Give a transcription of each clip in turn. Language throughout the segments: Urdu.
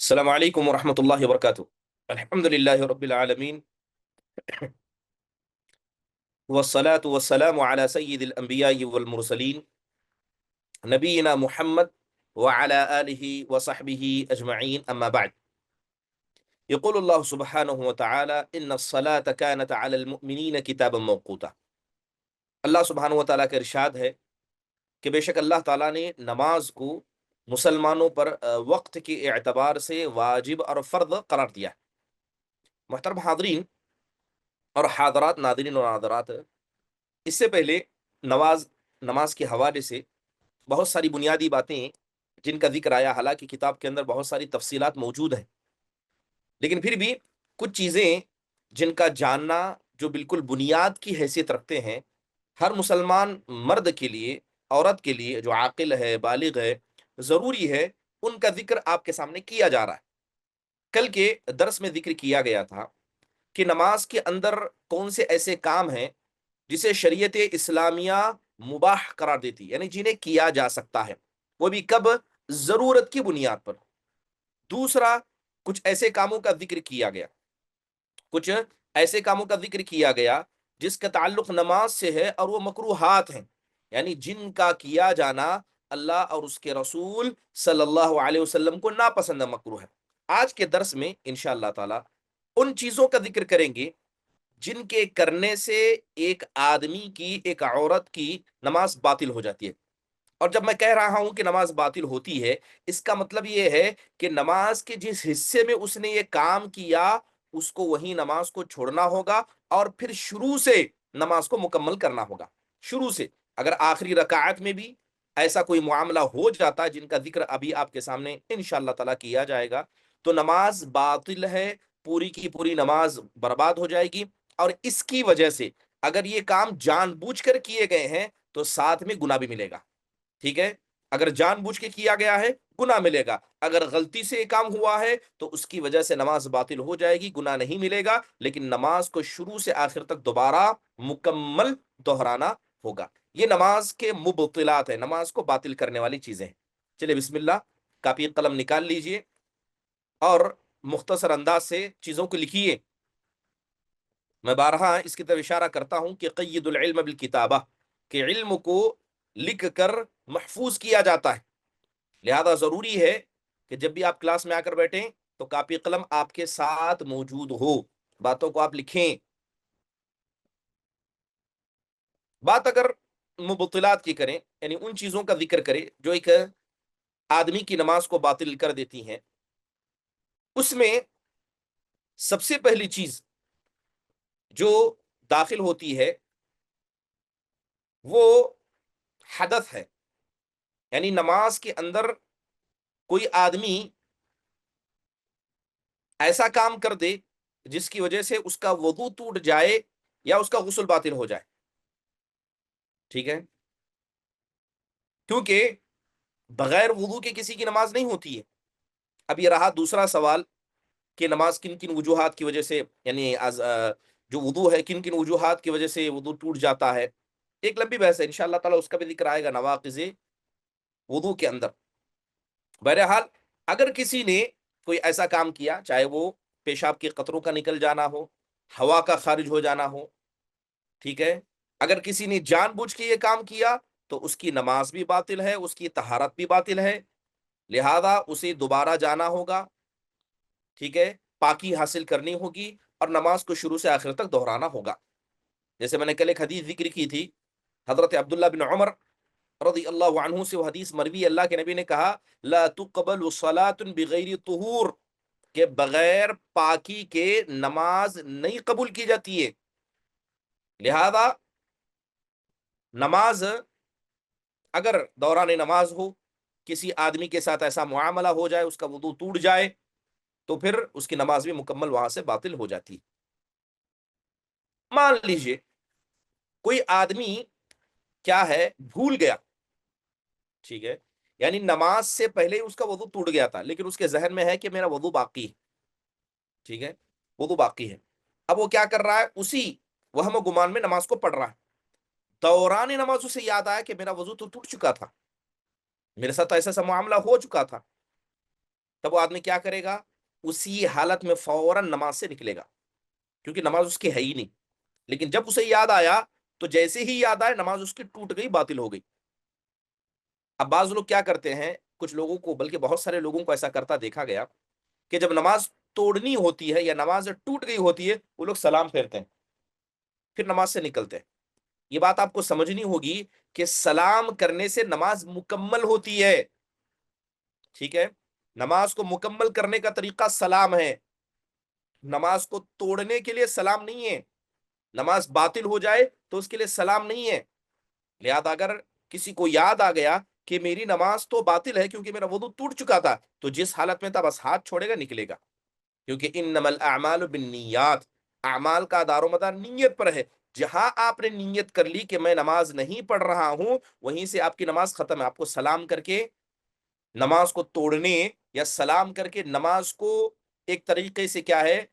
السلام عليكم ورحمة الله وبركاته. الحمد لله رب العالمين، والصلاة والسلام على سيد الأنبياء والمرسلين نبينا محمد وعلى آله وصحبه أجمعين، أما بعد. يقول الله سبحانه وتعالى إن الصلاة كانت على المؤمنين كتابا موقوتا. اللہ سبحانہ وتعالیٰ کا ارشاد ہے کہ بے شک اللہ تعالیٰ نے نماز کو مسلمانوں پر وقت کے اعتبار سے واجب اور فرض قرار دیا ہے۔ محترم حاضرین اور حاضرات، ناظرین اور ناظرات، اس سے پہلے نماز کے حوالے سے بہت ساری بنیادی باتیں جن کا ذکر آیا، حالانکہ کتاب کے اندر بہت ساری تفصیلات موجود ہیں، لیکن پھر بھی کچھ چیزیں جن کا جاننا جو بالکل بنیاد کی حیثیت رکھتے ہیں، ہر مسلمان مرد کے لیے، عورت کے لیے جو عاقل ہے، بالغ ہے، ضروری ہے، ان کا ذکر آپ کے سامنے کیا جا رہا ہے۔ کل کے درس میں ذکر کیا گیا تھا کہ نماز کے اندر کون سے ایسے کام ہیں جسے شریعت اسلامیہ مباح قرار دیتی، یعنی جنہیں کیا جا سکتا ہے، وہ بھی کب؟ ضرورت کی بنیاد پر۔ دوسرا، کچھ ایسے کاموں کا ذکر کیا گیا، کچھ ایسے کاموں کا ذکر کیا گیا جس کا تعلق نماز سے ہے اور وہ مکروہات ہیں، یعنی جن کا کیا جانا اللہ اور اس کے رسول صلی اللہ علیہ وسلم کو ناپسند مکروہ ہے۔ آج کے درس میں انشاءاللہ تعالی ان چیزوں کا ذکر کریں گے جن کے کرنے سے ایک آدمی کی، ایک عورت کی نماز باطل ہو جاتی ہے۔ اور جب میں کہہ رہا ہوں کہ نماز باطل ہوتی ہے، اس کا مطلب یہ ہے کہ نماز کے جس حصے میں اس نے یہ کام کیا، اس کو وہی نماز کو چھوڑنا ہوگا اور پھر شروع سے نماز کو مکمل کرنا ہوگا۔ شروع سے اگر آخری رکعت میں بھی ایسا کوئی معاملہ ہو جاتا جن کا ذکر ابھی آپ کے سامنے انشاءاللہ تعالیٰ کیا جائے گا، تو نماز باطل ہے، پوری کی پوری نماز برباد ہو جائے گی۔ اور اس کی وجہ سے اگر یہ کام جان بوجھ کر کیے گئے ہیں تو ساتھ میں گناہ بھی ملے گا، ٹھیک ہے؟ اگر جان بوجھ کے کیا گیا ہے گناہ ملے گا، اگر غلطی سے یہ کام ہوا ہے تو اس کی وجہ سے نماز باطل ہو جائے گی، گناہ نہیں ملے گا، لیکن نماز کو شروع سے آخر تک دوبارہ مکمل دہرانا ہوگا۔ یہ نماز کے مبطلات ہیں، نماز کو باطل کرنے والی چیزیں ہیں۔ چلے بسم اللہ، کاپی قلم نکال لیجئے اور مختصر انداز سے چیزوں کو لکھیے۔ میں بارہا اس کی طرف اشارہ کرتا ہوں کہ قید العلم بالکتابہ، کہ علم کو لکھ کر محفوظ کیا جاتا ہے، لہذا ضروری ہے کہ جب بھی آپ کلاس میں آ کر بیٹھیں تو کاپی قلم آپ کے ساتھ موجود ہو، باتوں کو آپ لکھیں۔ بات اگر مبطلات کی کریں، یعنی ان چیزوں کا ذکر کریں جو ایک آدمی کی نماز کو باطل کر دیتی ہیں، اس میں سب سے پہلی چیز جو داخل ہوتی ہے وہ حدث ہے، یعنی نماز کے اندر کوئی آدمی ایسا کام کر دے جس کی وجہ سے اس کا وضو ٹوٹ جائے یا اس کا غسل باطل ہو جائے، ٹھیک ہے؟ کیونکہ بغیر وضو کے کسی کی نماز نہیں ہوتی ہے۔ اب یہ رہا دوسرا سوال کہ نماز کن کن وجوہات کی وجہ سے، یعنی جو وضو ہے کن کن وجوہات کی وجہ سے وضو ٹوٹ جاتا ہے۔ ایک لمبی بحث ہے، انشاءاللہ تعالی اس کا بھی ذکر آئے گا نواقض وضو کے اندر۔ بہرحال اگر کسی نے کوئی ایسا کام کیا، چاہے وہ پیشاب کے قطروں کا نکل جانا ہو، ہوا کا خارج ہو جانا ہو، ٹھیک ہے، اگر کسی نے جان بوجھ کے یہ کام کیا تو اس کی نماز بھی باطل ہے، اس کی طہارت بھی باطل ہے، لہذا اسے دوبارہ جانا ہوگا، ٹھیک ہے، پاکی حاصل کرنی ہوگی اور نماز کو شروع سے آخر تک دہرانا ہوگا۔ جیسے میں نے کل ایک حدیث ذکر کی تھی، حضرت عبداللہ بن عمر رضی اللہ عنہ سے وہ حدیث مروی، اللہ کے نبی نے کہا لا تقبل صلاة بغیر طہور، کہ بغیر پاکی کے نماز نہیں قبول کی جاتی ہے۔ لہذا نماز اگر دوران نماز ہو کسی آدمی کے ساتھ ایسا معاملہ ہو جائے، اس کا وضو ٹوٹ جائے، تو پھر اس کی نماز بھی مکمل وہاں سے باطل ہو جاتی۔ مان لیجئے کوئی آدمی کیا ہے، بھول گیا، ٹھیک ہے، یعنی نماز سے پہلے اس کا وضو ٹوٹ گیا تھا لیکن اس کے ذہن میں ہے کہ میرا وضو باقی ہے، ٹھیک ہے، وضو باقی ہے۔ اب وہ کیا کر رہا ہے، اسی وہم و گمان میں نماز کو پڑھ رہا ہے، دوران نماز اسے یاد آیا کہ میرا وضو تو ٹوٹ چکا تھا، میرے ساتھ ایسا معاملہ ہو چکا تھا، تب وہ آدمی کیا کرے گا؟ اسی حالت میں فوراً نماز سے نکلے گا، کیونکہ نماز اس کی ہے ہی نہیں۔ لیکن جب اسے یاد آیا تو جیسے ہی یاد آئے نماز اس کی ٹوٹ گئی، باطل ہو گئی۔ اب بعض لوگ کیا کرتے ہیں، کچھ لوگوں کو، بلکہ بہت سارے لوگوں کو ایسا کرتا دیکھا گیا کہ جب نماز توڑنی ہوتی ہے یا نماز ٹوٹ گئی ہوتی ہے، وہ لوگ سلام پھیرتے ہیں، پھر نماز سے نکلتے ہیں۔ یہ بات آپ کو سمجھنی ہوگی کہ سلام کرنے سے نماز مکمل ہوتی ہے، ٹھیک ہے؟ نماز کو مکمل کرنے کا طریقہ سلام ہے، نماز کو توڑنے کے لیے سلام نہیں ہے۔ نماز باطل ہو جائے تو اس کے لیے سلام نہیں ہے۔ لہذا اگر کسی کو یاد آ گیا کہ میری نماز تو باطل ہے کیونکہ میرا وضو ٹوٹ چکا تھا، تو جس حالت میں تھا بس ہاتھ چھوڑے گا، نکلے گا، کیونکہ انما الاعمال بالنیات، اعمال کا دار و مدار نیت پر ہے۔ جہاں آپ نے نیت کر لی کہ میں نماز نہیں پڑھ رہا ہوں، وہیں سے آپ کی نماز ختم ہے۔ آپ کو سلام کر کے نماز کو توڑنے یا سلام کر کے نماز کو ایک طریقے سے کیا ہے،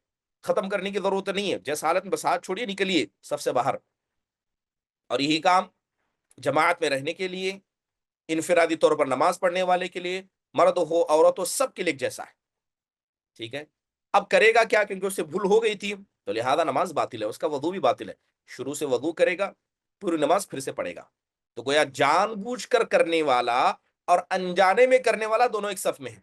ختم کرنے کی ضرورت نہیں ہے۔ جس حالت میں بس ہاتھ چھوڑیے، نکلیے سب سے باہر۔ اور یہی کام جماعت میں رہنے کے لیے، انفرادی طور پر نماز پڑھنے والے کے لیے، مرد ہو عورت ہو، سب کے لیے جیسا ہے، ٹھیک ہے؟ اب کرے گا کیا؟ کیونکہ اس سے بھول ہو گئی تھی تو لہذا نماز باطل ہے، اس کا وضو بھی باطل ہے۔ شروع سے وضو کرے گا، پوری نماز پھر سے پڑھے گا۔ تو گویا جان بوجھ کر کرنے والا اور انجانے میں کرنے والا دونوں ایک صف میں ہے۔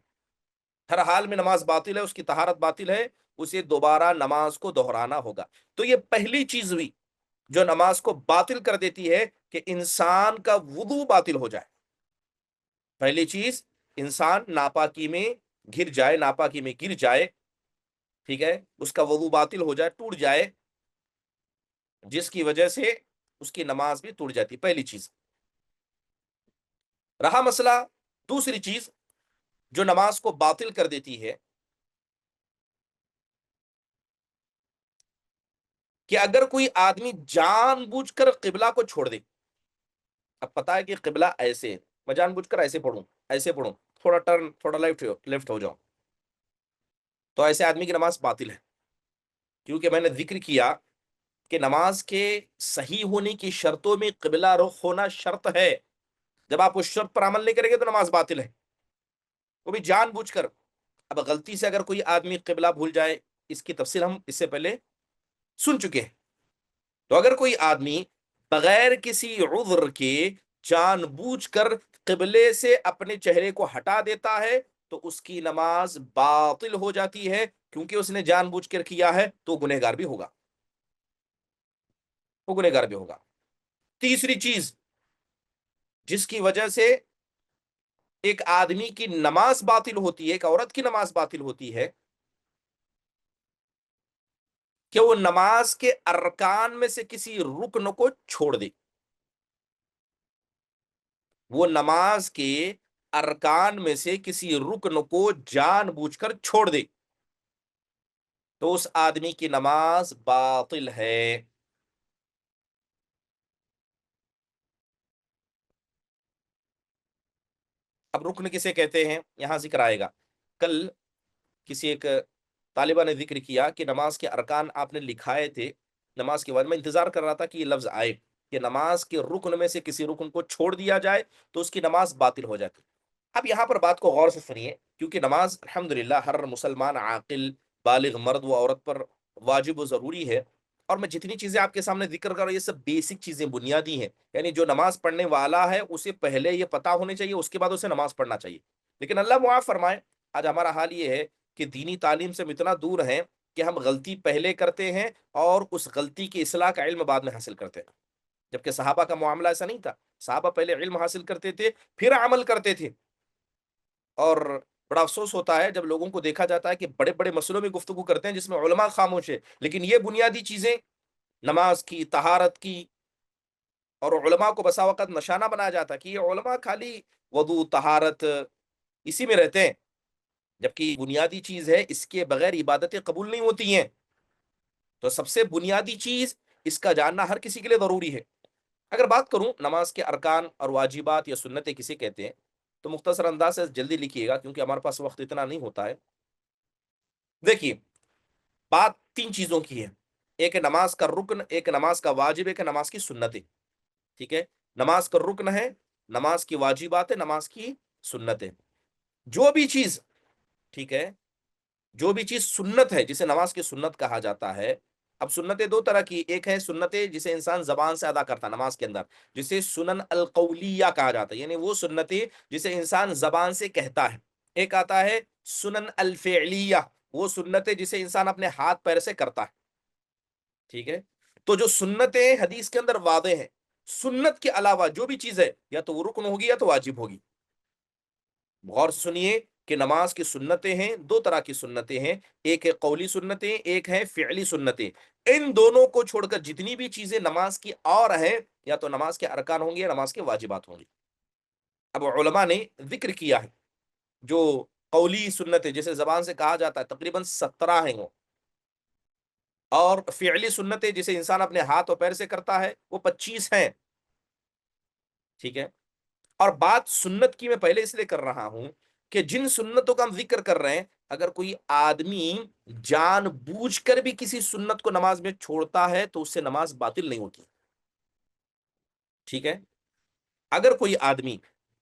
ہر حال میں نماز باطل ہے، اس کی طہارت باطل ہے، اسے دوبارہ نماز کو دہرانا ہوگا۔ تو یہ پہلی چیز ہوئی جو نماز کو باطل کر دیتی ہے کہ انسان کا وضو باطل ہو جائے۔ پہلی چیز، انسان ناپاکی میں گر جائے، ناپاکی میں گر جائے، ٹھیک ہے، اس کا وضو باطل ہو جائے، ٹوٹ جائے، جس کی وجہ سے اس کی نماز بھی ٹوٹ جاتی، پہلی چیز۔ رہا مسئلہ دوسری چیز جو نماز کو باطل کر دیتی ہے، کہ اگر کوئی آدمی جان بوجھ کر قبلہ کو چھوڑ دے۔ اب پتا ہے کہ قبلہ ایسے ہے، میں جان بوجھ کر ایسے پڑھوں، ایسے پڑھوں، تھوڑا ٹرن، تھوڑا لیفٹ ہو جاؤں، تو ایسے آدمی کی نماز باطل ہے۔ کیونکہ میں نے ذکر کیا کہ نماز کے صحیح ہونے کی شرطوں میں قبلہ رخ ہونا شرط ہے۔ جب آپ اس شرط پر عمل نہیں کریں گے تو نماز باطل ہے، وہ بھی جان بوجھ کر۔ اب غلطی سے اگر کوئی آدمی قبلہ بھول جائے، اس کی تفصیل ہم اس سے پہلے سن چکے ہیں۔ تو اگر کوئی آدمی بغیر کسی عذر کے جان بوجھ کر قبلے سے اپنے چہرے کو ہٹا دیتا ہے تو اس کی نماز باطل ہو جاتی ہے، کیونکہ اس نے جان بوجھ کر کیا ہے تو گنہگار بھی ہوگا، وہ گنہگار بھی ہوگا۔ تیسری چیز جس کی وجہ سے ایک آدمی کی نماز باطل ہوتی ہے، ایک عورت کی نماز باطل ہوتی ہے، کہ وہ نماز کے ارکان میں سے کسی رکن کو چھوڑ دے۔ وہ نماز کے ارکان میں سے کسی رکن کو جان بوجھ کر چھوڑ دے تو اس آدمی کی نماز باطل ہے۔ اب رکن کسے کہتے ہیں یہاں ذکر آئے گا۔ کل کسی ایک طالبہ نے ذکر کیا کہ نماز کے ارکان آپ نے لکھائے تھے، نماز کے بعد میں انتظار کر رہا تھا کہ یہ لفظ آئے کہ نماز کے رکن میں سے کسی رکن کو چھوڑ دیا جائے تو اس کی نماز باطل ہو جاتی۔ اب یہاں پر بات کو غور سے سنیے، کیونکہ نماز الحمدللہ ہر مسلمان عاقل بالغ مرد و عورت پر واجب و ضروری ہے۔ اور میں جتنی چیزیں آپ کے سامنے ذکر کر رہا ہوں یہ سب بیسک چیزیں، بنیادی ہیں، یعنی جو نماز پڑھنے والا ہے اسے پہلے یہ پتا ہونے چاہیے، اس کے بعد اسے نماز پڑھنا چاہیے۔ لیکن اللہ معاف فرمائے، آج ہمارا حال یہ ہے کہ دینی تعلیم سے ہم اتنا دور ہیں کہ ہم غلطی پہلے کرتے ہیں اور اس غلطی کی اصلاح کا علم بعد میں حاصل کرتے ہیں، جبکہ صحابہ کا معاملہ ایسا نہیں تھا۔ صحابہ پہلے علم حاصل کرتے تھے، پھر عمل کرتے تھے۔ اور بڑا افسوس ہوتا ہے جب لوگوں کو دیکھا جاتا ہے کہ بڑے بڑے مسئلوں میں گفتگو کرتے ہیں جس میں علماء خاموش ہے، لیکن یہ بنیادی چیزیں نماز کی، طہارت کی، اور علماء کو بسا وقت نشانہ بنایا جاتا ہے کہ یہ علماء خالی وضو، طہارت اسی میں رہتے ہیں، جبکہ یہ بنیادی چیز ہے، اس کے بغیر عبادتیں قبول نہیں ہوتی ہیں۔ تو سب سے بنیادی چیز اس کا جاننا ہر کسی کے لیے ضروری ہے۔ اگر بات کروں نماز کے ارکان اور واجبات یا سنتیں کسے کہتے ہیں تو مختصر انداز سے جلدی لکھیے گا کیونکہ ہمارے پاس وقت اتنا نہیں ہوتا ہے۔ دیکھیے، بات تین چیزوں کی ہے، ایک ہے نماز کا رکن، ایک نماز کا واجب، ایک ہے نماز کی سنتیں، ٹھیک ہے؟ نماز کا رکن ہے، نماز کی واجبات ہے، نماز کی سنتیں۔ جو بھی چیز، ٹھیک ہے، جو بھی چیز سنت ہے جسے نماز کی سنت کہا جاتا ہے. اب سنتیں دو طرح کی، ایک ہے سنتیں جسے انسان زبان سے ادا کرتا ہے نماز کے اندر، جسے سنن القولیہ کہا جاتا ہے، یعنی وہ سنتیں جسے انسان زبان سے کہتا ہے. ایک آتا ہے سنن الفعلیہ، وہ سنتیں جسے انسان اپنے ہاتھ پیر سے کرتا ہے. ٹھیک ہے، تو جو سنتیں حدیث کے اندر واضح ہیں، سنت کے علاوہ جو بھی چیز ہے یا تو وہ رکن ہوگی یا تو واجب ہوگی. غور سے سنیے کہ نماز کی سنتیں ہیں، دو طرح کی سنتیں ہیں، ایک ہے قولی سنتیں، ایک ہے فعلی سنتیں. ان دونوں کو چھوڑ کر جتنی بھی چیزیں نماز کی اور ہیں، یا تو نماز کے ارکان ہوں گے یا نماز کے واجبات ہوں گے. اب علماء نے ذکر کیا ہے جو قولی سنتیں جیسے زبان سے کہا جاتا ہے تقریباً 17 ہیں وہ، اور فعلی سنتیں جسے انسان اپنے ہاتھ اور پیر سے کرتا ہے وہ 25 ہیں. ٹھیک ہے، اور بات سنت کی میں پہلے اس لیے کر رہا ہوں کہ جن سنتوں کا ہم ذکر کر رہے ہیں، اگر کوئی آدمی جان بوجھ کر بھی کسی سنت کو نماز میں چھوڑتا ہے تو اس سے نماز باطل نہیں ہوتی. ٹھیک ہے، اگر کوئی آدمی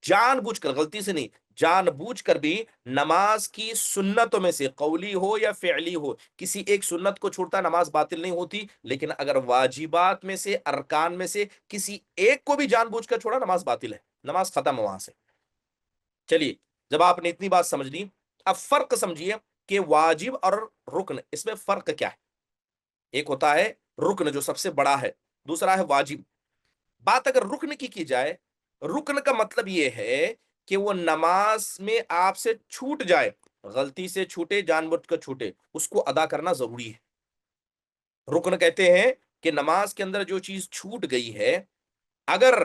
جان بوجھ کر، غلطی سے نہیں، جان بوجھ کر بھی نماز کی سنتوں میں سے قولی ہو یا فعلی ہو کسی ایک سنت کو چھوڑتا ہے، نماز باطل نہیں ہوتی. لیکن اگر واجبات میں سے، ارکان میں سے کسی ایک کو بھی جان بوجھ کر چھوڑا، نماز باطل ہے، نماز ختم ہے وہاں سے. چلیے، جب آپ نے اتنی بات سمجھ لی، اب فرق سمجھیے کہ واجب اور رکن، اس میں فرق کیا ہے. ایک ہوتا ہے رکن جو سب سے بڑا ہے، دوسرا ہے واجب. بات اگر رکن کی جائے، رکن کا مطلب یہ ہے کہ وہ نماز میں آپ سے چھوٹ جائے، غلطی سے چھوٹے، جان بوجھ کر چھوٹے، اس کو ادا کرنا ضروری ہے. رکن کہتے ہیں کہ نماز کے اندر جو چیز چھوٹ گئی ہے، اگر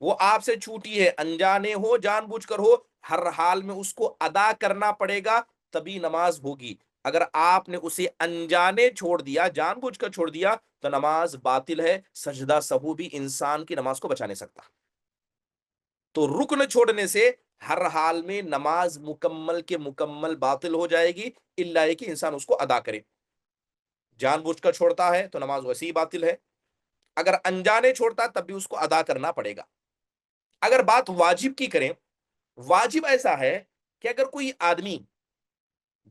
وہ آپ سے چھوٹی ہے، انجانے ہو جان بوجھ کر ہو، ہر حال میں اس کو ادا کرنا پڑے گا، تبھی نماز ہوگی. اگر آپ نے اسے انجانے چھوڑ دیا، جان بوجھ کر چھوڑ دیا، تو نماز باطل ہے. سجدہ سہو بھی انسان کی نماز کو بچا نہیں سکتا. تو رکن چھوڑنے سے ہر حال میں نماز مکمل کے مکمل باطل ہو جائے گی، الا یہ کہ انسان اس کو ادا کرے. جان بوجھ کر چھوڑتا ہے تو نماز ویسے ہی باطل ہے، اگر انجانے چھوڑتا تب بھی اس کو ادا کرنا پڑے گا. اگر بات واجب کی کریں، واجب ایسا ہے کہ اگر کوئی آدمی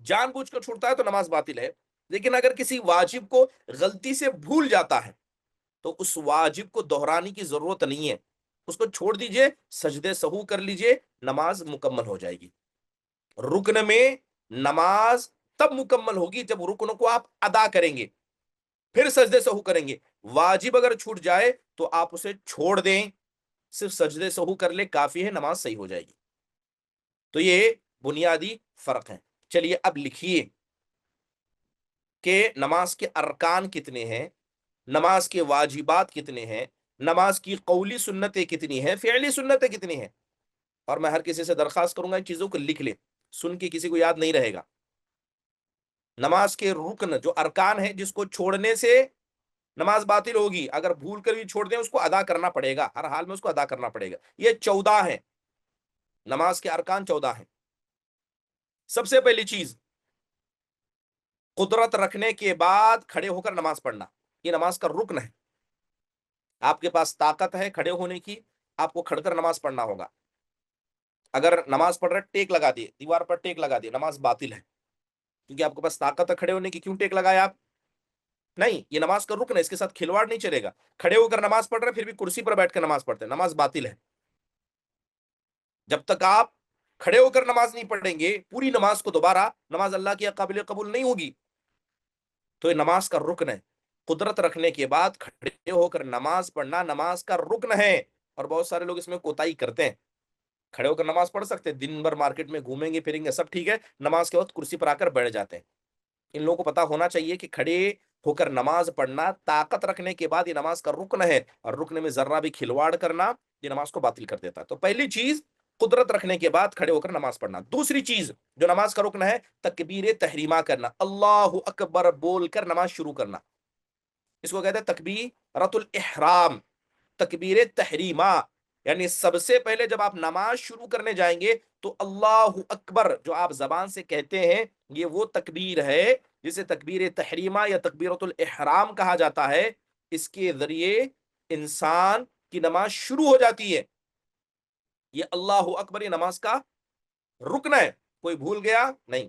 جان بوجھ کر چھوڑتا ہے تو نماز باطل ہے، لیکن اگر کسی واجب کو غلطی سے بھول جاتا ہے تو اس واجب کو دہرانے کی ضرورت نہیں ہے، اس کو چھوڑ دیجئے، سجدے سہو کر لیجئے، نماز مکمل ہو جائے گی. رکن میں نماز تب مکمل ہوگی جب رکن کو آپ ادا کریں گے، پھر سجدے سہو کریں گے. واجب اگر چھوٹ جائے تو آپ اسے چھوڑ دیں، صرف سجدے سہو کر لے، کافی ہے، نماز صحیح ہو جائے گی. تو یہ بنیادی فرق ہے. چلیے اب لکھیے کہ نماز کے ارکان کتنے ہیں، نماز کے واجبات کتنے ہیں، نماز کی قولی سنتیں کتنی ہیں، فعلی سنتیں کتنی ہیں. اور میں ہر کسی سے درخواست کروں گا ان چیزوں کو لکھ لے، سن کے کسی کو یاد نہیں رہے گا. نماز کے رکن جو ارکان ہیں جس کو چھوڑنے سے نماز باطل ہوگی، اگر بھول کر بھی چھوڑ دیں اس کو ادا کرنا پڑے گا، ہر حال میں اس کو ادا کرنا پڑے گا. یہ 14 ہیں، نماز کے ارکان 14 ہیں. سب سے پہلی چیز، قدرت رکھنے کے بعد کھڑے ہو کر نماز پڑھنا، یہ نماز کا رکن ہے. آپ کے پاس طاقت ہے کھڑے ہونے کی، آپ کو کھڑ کر نماز پڑھنا ہوگا. اگر نماز پڑھ رہے ٹیک لگا دیے، دیوار پر ٹیک لگا دیے، نماز باطل ہے، کیونکہ آپ کے پاس طاقت ہے کھڑے ہونے کی. کیوں ٹیک لگایا آپ؟ نہیں، یہ نماز کا رکن ہے، اس کے ساتھ کھلواڑ نہیں چلے گا. کھڑے ہو کر نماز پڑھ رہے پھر بھی کرسی پر بیٹھ کر نماز پڑھتے ہیں، نماز باطل ہے. جب تک آپ کھڑے ہو کر نماز نہیں پڑھیں گے، پوری نماز کو دوبارہ، نماز اللہ کی قابل قبول نہیں ہوگی. تو یہ نماز کا رکن ہے. قدرت رکھنے کے بعد کھڑے ہو کر نماز پڑھنا نماز کا رکن ہے. اور بہت سارے لوگ اس میں کوتاہی کرتے ہیں. کھڑے ہو کر نماز پڑھ سکتے ہیں، دن بھر مارکیٹ میں گھومیں گے پھریں گے سب ٹھیک ہے، نماز کے وقت کرسی پر آ کر بیٹھ جاتے ہیں. ان لوگوں کو پتا ہونا چاہیے کہ کھڑے ہو کر نماز پڑھنا طاقت رکھنے کے بعد یہ نماز کا رکن ہے، اور رکن میں ذرہ بھی کھلواڑ کرنا یہ نماز کو باطل کر دیتا ہے. تو پہلی چیز، قدرت رکھنے کے بعد کھڑے ہو کر نماز پڑھنا. دوسری چیز جو نماز کا رکن ہے، تکبیر تحریمہ کرنا، اللہ اکبر بول کر نماز شروع کرنا. اس کو کہتے ہیں تکبیرۃ الاحرام، تکبیر تحریمہ. یعنی سب سے پہلے جب آپ نماز شروع کرنے جائیں گے تو اللہ اکبر جو آپ زبان سے کہتے ہیں، یہ وہ تکبیر ہے جسے تکبیر تحریمہ یا تکبیرۃ الاحرام کہا جاتا ہے. اس کے ذریعے انسان کی نماز شروع ہو جاتی ہے. یہ اللہ اکبر یہ نماز کا رکن ہے، کوئی بھول گیا نہیں.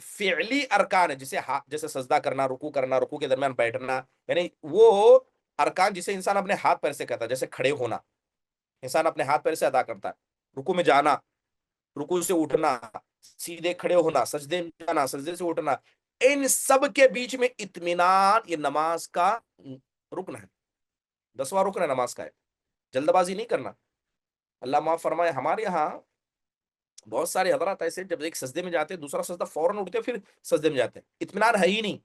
فعلی ارکان ہے، جیسے سجدہ کرنا، رکوع کے درمیان بیٹھنا، یعنی وہ ارکان جسے انسان اپنے ہاتھ پیر سے کرتا ہے، جیسے کھڑے ہونا انسان اپنے ہاتھ پیر سے ادا کرتا ہے، رکوع میں جانا، رکوع سے اٹھنا، سیدھے کھڑے ہونا، سجدے میں جانا، سجدے سے اٹھنا، ان سب کے بیچ میں اطمینان، یہ نماز کا رکن ہے، 10واں رکن ہے نماز کا ہے، جلد بازی نہیں کرنا۔ اللہ معاف فرمائے، ہمارے یہاں بہت سارے حضرات ایسے جب ایک سجدے میں جاتے ہیں دوسرا سجدہ فوراً اٹھتے ہیں پھر سجدے میں جاتے ہیں، اطمینان ہے ہی نہیں،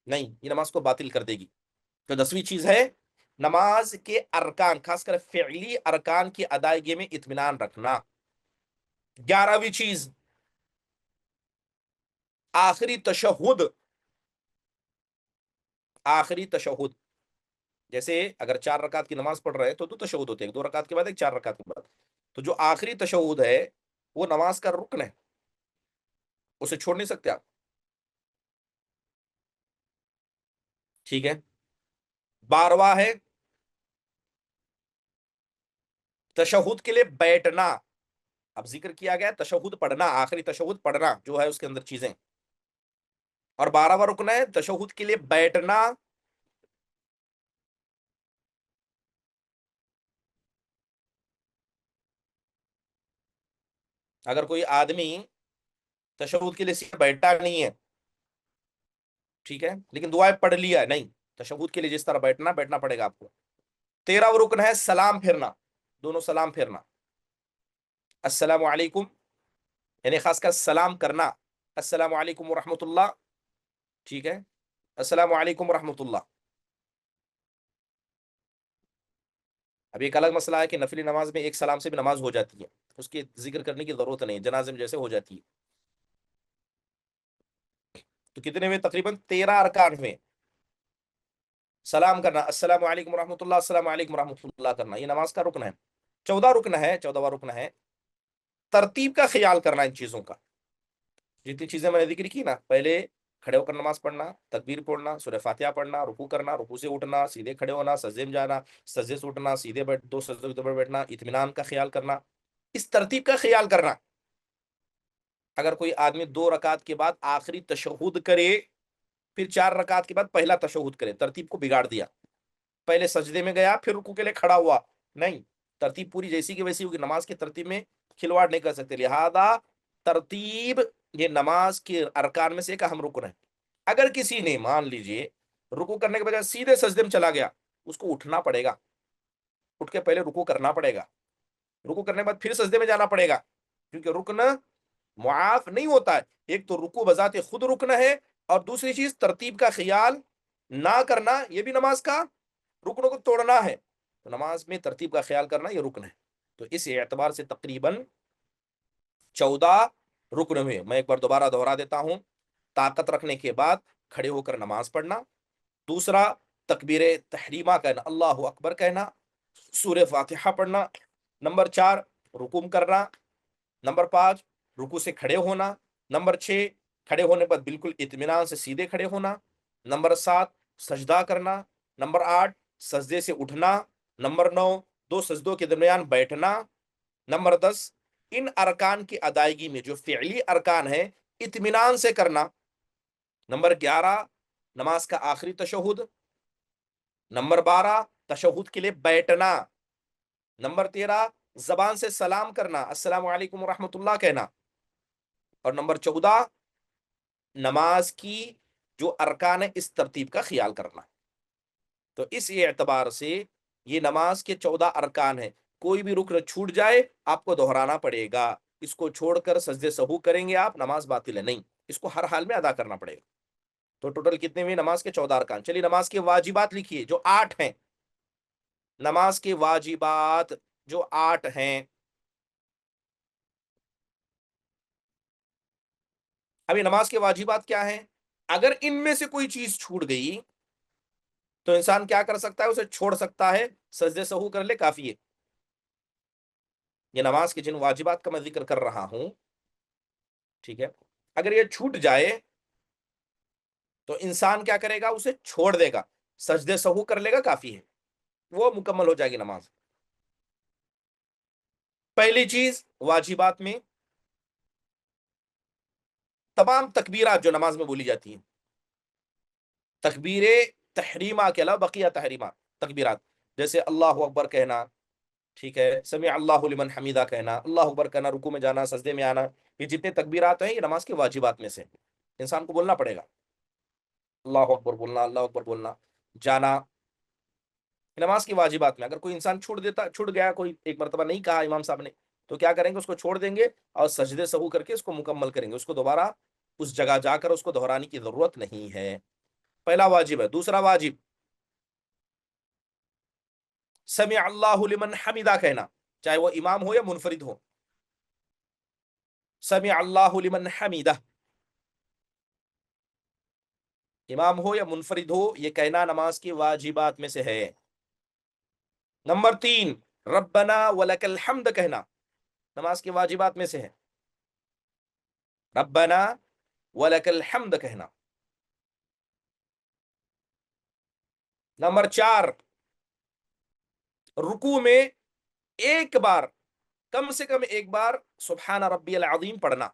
نہیں یہ نماز کو باطل کر دے گی۔ تو 10ویں چیز ہے نماز کے ارکان، خاص کر فعلی ارکان کی ادائیگی میں اطمینان رکھنا۔ 11ویں چیز آخری تشہد، آخری تشہد، جیسے اگر 4 رکعت کی نماز پڑھ رہے ہیں تو 2 تشہد ہوتے ہیں، 2 رکعت کے بعد ایک، 4 رکعت کے بعد، تو جو آخری تشہد ہے وہ نماز کا رکن ہے، اسے چھوڑ نہیں سکتے آپ، ٹھیک ہے۔ 12واں ہے تشہد کے لیے بیٹھنا، اب ذکر کیا گیا تشہد پڑھنا، آخری تشہد پڑھنا جو ہے اس کے اندر چیزیں، اور 12واں رکن ہے تشہد کے لیے بیٹھنا۔ اگر کوئی آدمی تشہد کے لیے صرف بیٹھا نہیں ہے، ٹھیک ہے، لیکن دعائیں پڑھ لیا ہے، نہیں، تشہد کے لیے جس طرح بیٹھنا پڑے گا آپ کو۔ 13واں رکن ہے سلام پھیرنا، دونوں سلام پھیرنا، السلام علیکم، یعنی خاص کر سلام کرنا، السلام علیکم ورحمۃ اللہ، ٹھیک ہے، السلام علیکم ورحمۃ اللہ۔ اب ایک الگ مسئلہ ہے کہ نفلی نماز میں ایک سلام سے بھی نماز ہو جاتی ہے، اس کی ذکر کرنے کی ضرورت نہیں، جنازے میں جیسے ہو جاتی ہے۔ تو کتنے میں؟ تقریباً 13 ارکان میں سلام کرنا، السلام علیکم ورحمۃ اللہ، السلام علیکم ورحمۃ اللہ کرنا، یہ نماز کا رکن ہے۔ 14واں رکن ہے ترتیب کا خیال کرنا، ان چیزوں کا، جتنی چیزیں میں نے ذکر کی نا، پہلے کھڑے ہو کر نماز پڑھنا، تکبیر پڑھنا، سورہ فاتحہ پڑھنا، رکوع کرنا، رکوع سے اٹھنا، سیدھے کھڑے ہونا، سجدے میں جانا، سجدے سے اٹھنا، سیدھے 2 سجدوں کے اوپر بیٹھنا، اطمینان کا خیال کرنا، اس ترتیب کا خیال کرنا۔ اگر کوئی آدمی 2 رکعت کے بعد آخری تشہد کرے، پھر 4 رکعت کے بعد پہلا تشہد کرے، ترتیب کو بگاڑ دیا، پہلے سجدے میں گیا پھر رکوع کے لیے کھڑا ہوا، نہیں، ترتیب پوری جیسی کی ویسی ہوگی، نماز کی ترتیب میں کھلواڑ نہیں کر سکتے، لہذا ترتیب یہ نماز کے ارکان میں سے ایک اہم رکن ہے۔ اگر کسی نے مان لیجئے رکوع کرنے کے بجائے سیدھے سجدے میں چلا گیا، اس کو اٹھنا پڑے گا، اٹھ کے پہلے رکوع کرنا پڑے گا، رکوع کرنے کے بعد پھر سجدے میں جانا پڑے گا، کیونکہ رکن معاف نہیں ہوتا ہے، ایک تو رکوع بذات خود رکن ہے، اور دوسری چیز ترتیب کا خیال نہ کرنا، یہ بھی نماز کا رکنوں کو توڑنا ہے، تو نماز میں ترتیب کا خیال کرنا یہ رکن ہے۔ تو اس اعتبار سے تقریباً 14 رکن ہوئے، میں ایک بار دوبارہ دہرا دیتا ہوں۔ طاقت رکھنے کے بعد کھڑے ہو کر نماز پڑھنا، دوسرا تکبیر تحریمہ کہنا، اللہ اکبر کہنا، سورہ فاتحہ پڑھنا، نمبر 4 رکوع کرنا، نمبر 5 رکوع سے کھڑے ہونا، نمبر 6 کھڑے ہونے پر بالکل اطمینان سے سیدھے کھڑے ہونا، نمبر 7 سجدہ کرنا، نمبر 8 سجدے سے اٹھنا، نمبر 9 2 سجدوں کے درمیان بیٹھنا، نمبر 10 ان ارکان کی ادائیگی میں جو فعلی ارکان ہے اطمینان سے کرنا، نمبر 11 نماز کا آخری تشہد، نمبر 12 تشہد کے لیے بیٹھنا، نمبر 13 زبان سے سلام کرنا، السلام علیکم ورحمۃ اللہ کہنا، اور نمبر 14 نماز کی جو ارکان ہے اس ترتیب کا خیال کرنا۔ تو اس اعتبار سے یہ نماز کے 14 ارکان ہیں، کوئی بھی رکن چھوٹ جائے آپ کو دہرانا پڑے گا، اس کو چھوڑ کر سجدے سہو کریں گے آپ، نماز باطل ہے، نہیں، اس کو ہر حال میں ادا کرنا پڑے گا۔ تو ٹوٹل کتنے ہوئے نماز کے؟ 14 ارکان۔ چلیے نماز کے واجبات لکھیے جو 8 ہیں، نماز کے واجبات جو 8 ہیں، ابھی نماز کے واجبات کیا ہیں؟ اگر ان میں سے کوئی چیز چھوٹ گئی تو انسان کیا کر سکتا ہے؟ اسے چھوڑ سکتا ہے، سجدے سہو کر لے، کافی ہے۔ یہ نماز کے جن واجبات کا میں ذکر کر رہا ہوں، ٹھیک ہے، اگر یہ چھوٹ جائے تو انسان کیا کرے گا؟ اسے چھوڑ دے گا، سجدے سہو کر لے گا، کافی ہے، وہ مکمل ہو جائے گی نماز۔ پہلی چیز واجبات میں تمام تکبیرات جو نماز میں بولی جاتی ہیں، تکبیر تحریمہ کے علاوہ بقیہ تحریمات تکبیرات، جیسے اللہ اکبر کہنا، ٹھیک ہے، سمع اللہ لمن حمیدہ کہنا، اللہ اکبر کہنا، رکوع میں جانا، سجدے میں آنا، یہ جتنے تکبیرات ہیں یہ نماز کے واجبات میں سے انسان کو بولنا پڑے گا۔ اللہ اکبر بولنا، اللہ اکبر بولنا، جانا نماز کی واجبات میں۔ اگر کوئی انسان چھوڑ گیا، کوئی ایک مرتبہ نہیں کہا امام صاحب نے، تو کیا کریں گے؟ اس کو چھوڑ دیں گے اور سجدے سہو کر کے اس کو مکمل کریں گے، اس کو دوبارہ اس جگہ جا کر اس کو دہرانے کی ضرورت نہیں ہے۔ پہلا واجب ہے۔ دوسرا واجب سمع اللہ لمن حمیدہ کہنا، چاہے وہ امام ہو یا منفرد ہو۔ سمع اللہ لمن حمیدہ، امام ہو یا منفرد ہو، یہ کہنا نماز کی واجبات میں سے ہے۔ نمبر 3 ربنا ولک الحمد کہنا نماز کی واجبات میں سے ہے، ربنا ولک الحمد کہنا۔ نمبر 4 رکوع میں ایک بار، کم سے کم ایک بار سبحان ربی العظیم پڑھنا،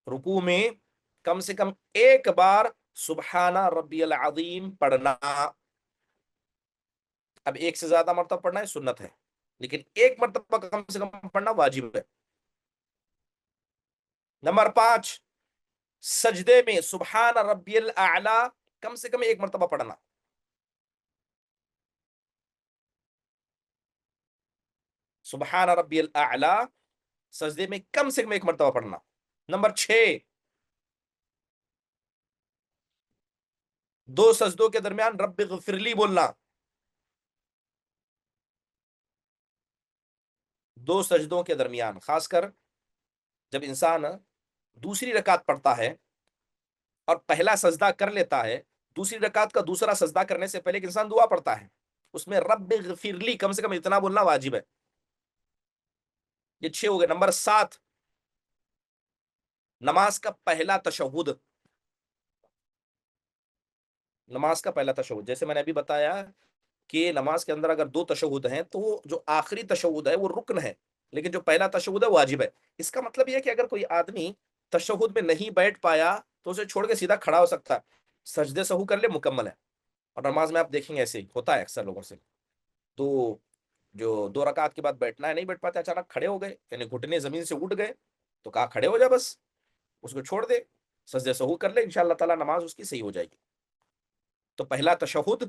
رکوع میں کم سے کم ایک بار سبحان ربی العظیم پڑھنا۔ اب ایک سے زیادہ مرتبہ پڑھنا ہے سنت ہے، لیکن ایک مرتبہ کم سے کم پڑھنا واجب ہے۔ نمبر 5 سجدے میں سبحان ربی الاعلی کم سے کم ایک مرتبہ پڑھنا، سبحان ربی الاعلی سجدے میں کم سے کم ایک مرتبہ پڑھنا۔ نمبر 6 دو سجدوں کے درمیان رب اغفرلی بولنا، دو سجدوں کے درمیان، خاص کر جب انسان دوسری رکعت پڑھتا ہے اور پہلا سجدہ کر لیتا ہے، دوسری رکعت کا دوسرا سجدہ کرنے سے پہلے ایک انسان دعا پڑھتا ہے، اس میں رب اغفرلی کم سے کم اتنا بولنا واجب ہے۔ یہ 6 ہو گئے۔ نمبر 7 نماز کا پہلا تشہد، نماز کا پہلا تشہد، جیسے میں نے ابھی بتایا کہ نماز کے اندر اگر 2 تشہد ہیں تو جو آخری تشہد ہے وہ رکن ہے، لیکن جو پہلا تشہد ہے واجب ہے۔ اس کا مطلب یہ ہے کہ اگر کوئی آدمی تشہد میں نہیں بیٹھ پایا تو اسے چھوڑ کے سیدھا کھڑا ہو سکتا ہے، سجدے سہو کر لے، مکمل ہے۔ اور نماز میں آپ دیکھیں گے ایسے ہی ہوتا ہے اکثر لوگوں سے، تو جو 2 رکعت کے بعد بیٹھنا ہے نہیں بیٹھ پاتے، اچانک کھڑے ہو گئے، یعنی گھٹنے زمین سے اٹھ گئے، تو کہا کھڑے ہو جا، بس اس کو چھوڑ دے، سجدے سہو کر لے، انشاءاللہ تعالی نماز اس کی صحیح ہو جائے گی۔ تو پہلا تشہد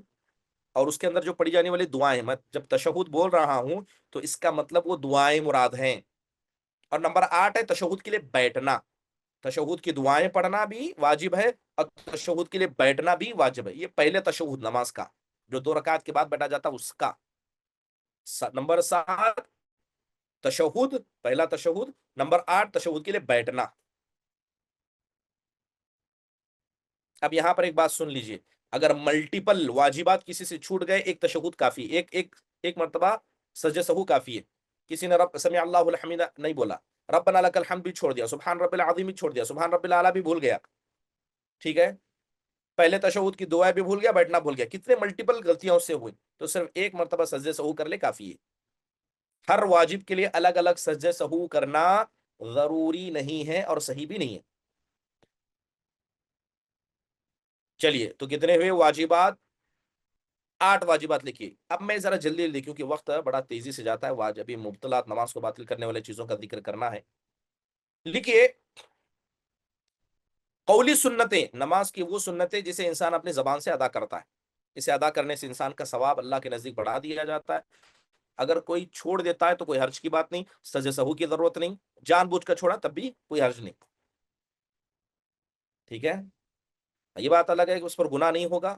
اور اس کے اندر جو پڑھی جانے والی دعائیں، میں جب تشہد بول رہا ہوں تو اس کا مطلب وہ دعائیں مراد ہیں۔ اور نمبر 8 ہے تشہد کے لیے بیٹھنا، تشہد کی دعائیں پڑھنا بھی واجب ہے اور تشہد کے لیے بیٹھنا بھی واجب ہے۔ یہ پہلے تشہد نماز کا جو 2 رکعت کے بعد بیٹھا جاتا اس کا۔ نمبر 7 تشہد، پہلا تشہد۔ نمبر 8 تشہد کے لیے بیٹھنا۔ اب یہاں پر ایک بات سن لیجئے، اگر ملٹیپل واجبات کسی سے چھوٹ گئے، ایک تشہد کافی، ایک مرتبہ سجدہ سہو کافی ہے۔ کسی نے رب سمع اللہ الحمید نہیں بولا، ربنا لک الحمد بھی چھوڑ دیا، سبحان رب العظیم بھی چھوڑ دیا، سبحان رب الاعلی بھی بھول گیا، ٹھیک ہے، پہلے تشہد کی دعائیں بھی بھول گیا، بیٹھنا بھول گیا، کتنے ملٹیپل غلطیاں اس سے ہوئی، تو صرف ایک مرتبہ سجدہ سہو کر لے کافی ہے۔ ہر واجب کے لیے الگ الگ سجدہ سہو کرنا ضروری نہیں ہے اور صحیح بھی نہیں ہے۔ چلیے تو کتنے ہوئے واجبات؟ 8 واجبات لکھیے۔ اب میں ذرا جلدی جلدی کیونکہ وقت بڑا تیزی سے جاتا ہے، واجبی مبطلات نماز کو باطل کرنے والے چیزوں کا ذکر کرنا ہے۔ لکھیے قولی سنتیں، نماز کی وہ سنتیں جسے انسان اپنی زبان سے ادا کرتا ہے، اسے ادا کرنے سے انسان کا ثواب اللہ کے نزدیک بڑھا دیا جاتا ہے۔ اگر کوئی چھوڑ دیتا ہے تو کوئی حرج کی بات نہیں، سجدہ سہو کی ضرورت نہیں، جان بوجھ کر چھوڑا تب بھی کوئی حرج نہیں، ٹھیک ہے۔ یہ بات الگ ہے کہ اس پر گناہ نہیں ہوگا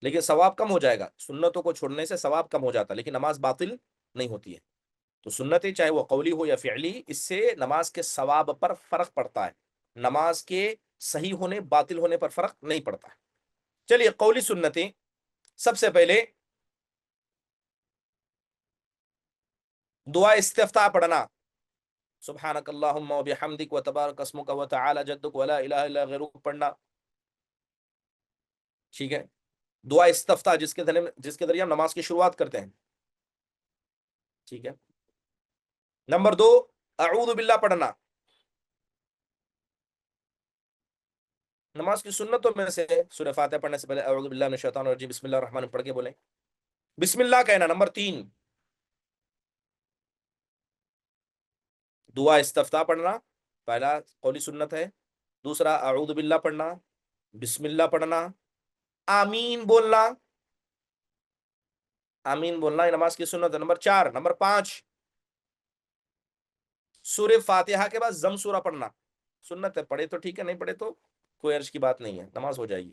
لیکن ثواب کم ہو جائے گا، سنتوں کو چھوڑنے سے ثواب کم ہو جاتا ہے، لیکن نماز باطل نہیں ہوتی ہے۔ تو سنتیں چاہے وہ قولی ہو یا فعلی، اس سے نماز کے ثواب پر فرق پڑتا ہے، نماز کے صحیح ہونے باطل ہونے پر فرق نہیں پڑتا ہے۔ چلیے قولی سنتیں، سب سے پہلے دعا استفتاح پڑھنا، سبحانک اللہم و بحمدک و تبارک اسمک و تعالی جدک و لا الہ الا غیرک پڑھنا، ٹھیک ہے۔ دعا استفتاح جس کے ذریعے ہم نماز کی شروعات کرتے ہیں، ٹھیک ہے۔ نمبر 2 اعوذ باللہ پڑھنا، نماز کی سنتوں میں سے سورہ فاتحہ پڑھنے سے پہلے اعوذ باللہ من الشیطان الرجیم بسم اللہ الرحمن الرحیم پڑھ کے بولیں، بسم اللہ کہنا۔ نمبر 3، دعا استفتاح پڑھنا، پہلا قولی سنت ہے۔ دوسرا اعوذ باللہ پڑھنا، بسم اللہ پڑھنا، آمین بولنا، آمین بولنا یہ نماز کی سنت ہے۔ نمبر 5، سورہ فاتحہ کے بعد ضم سورہ پڑھنا سنت ہے، پڑھے تو ٹھیک ہے، نہیں پڑھے تو کوئی عرض کی بات نہیں ہے، نماز ہو جائے گی۔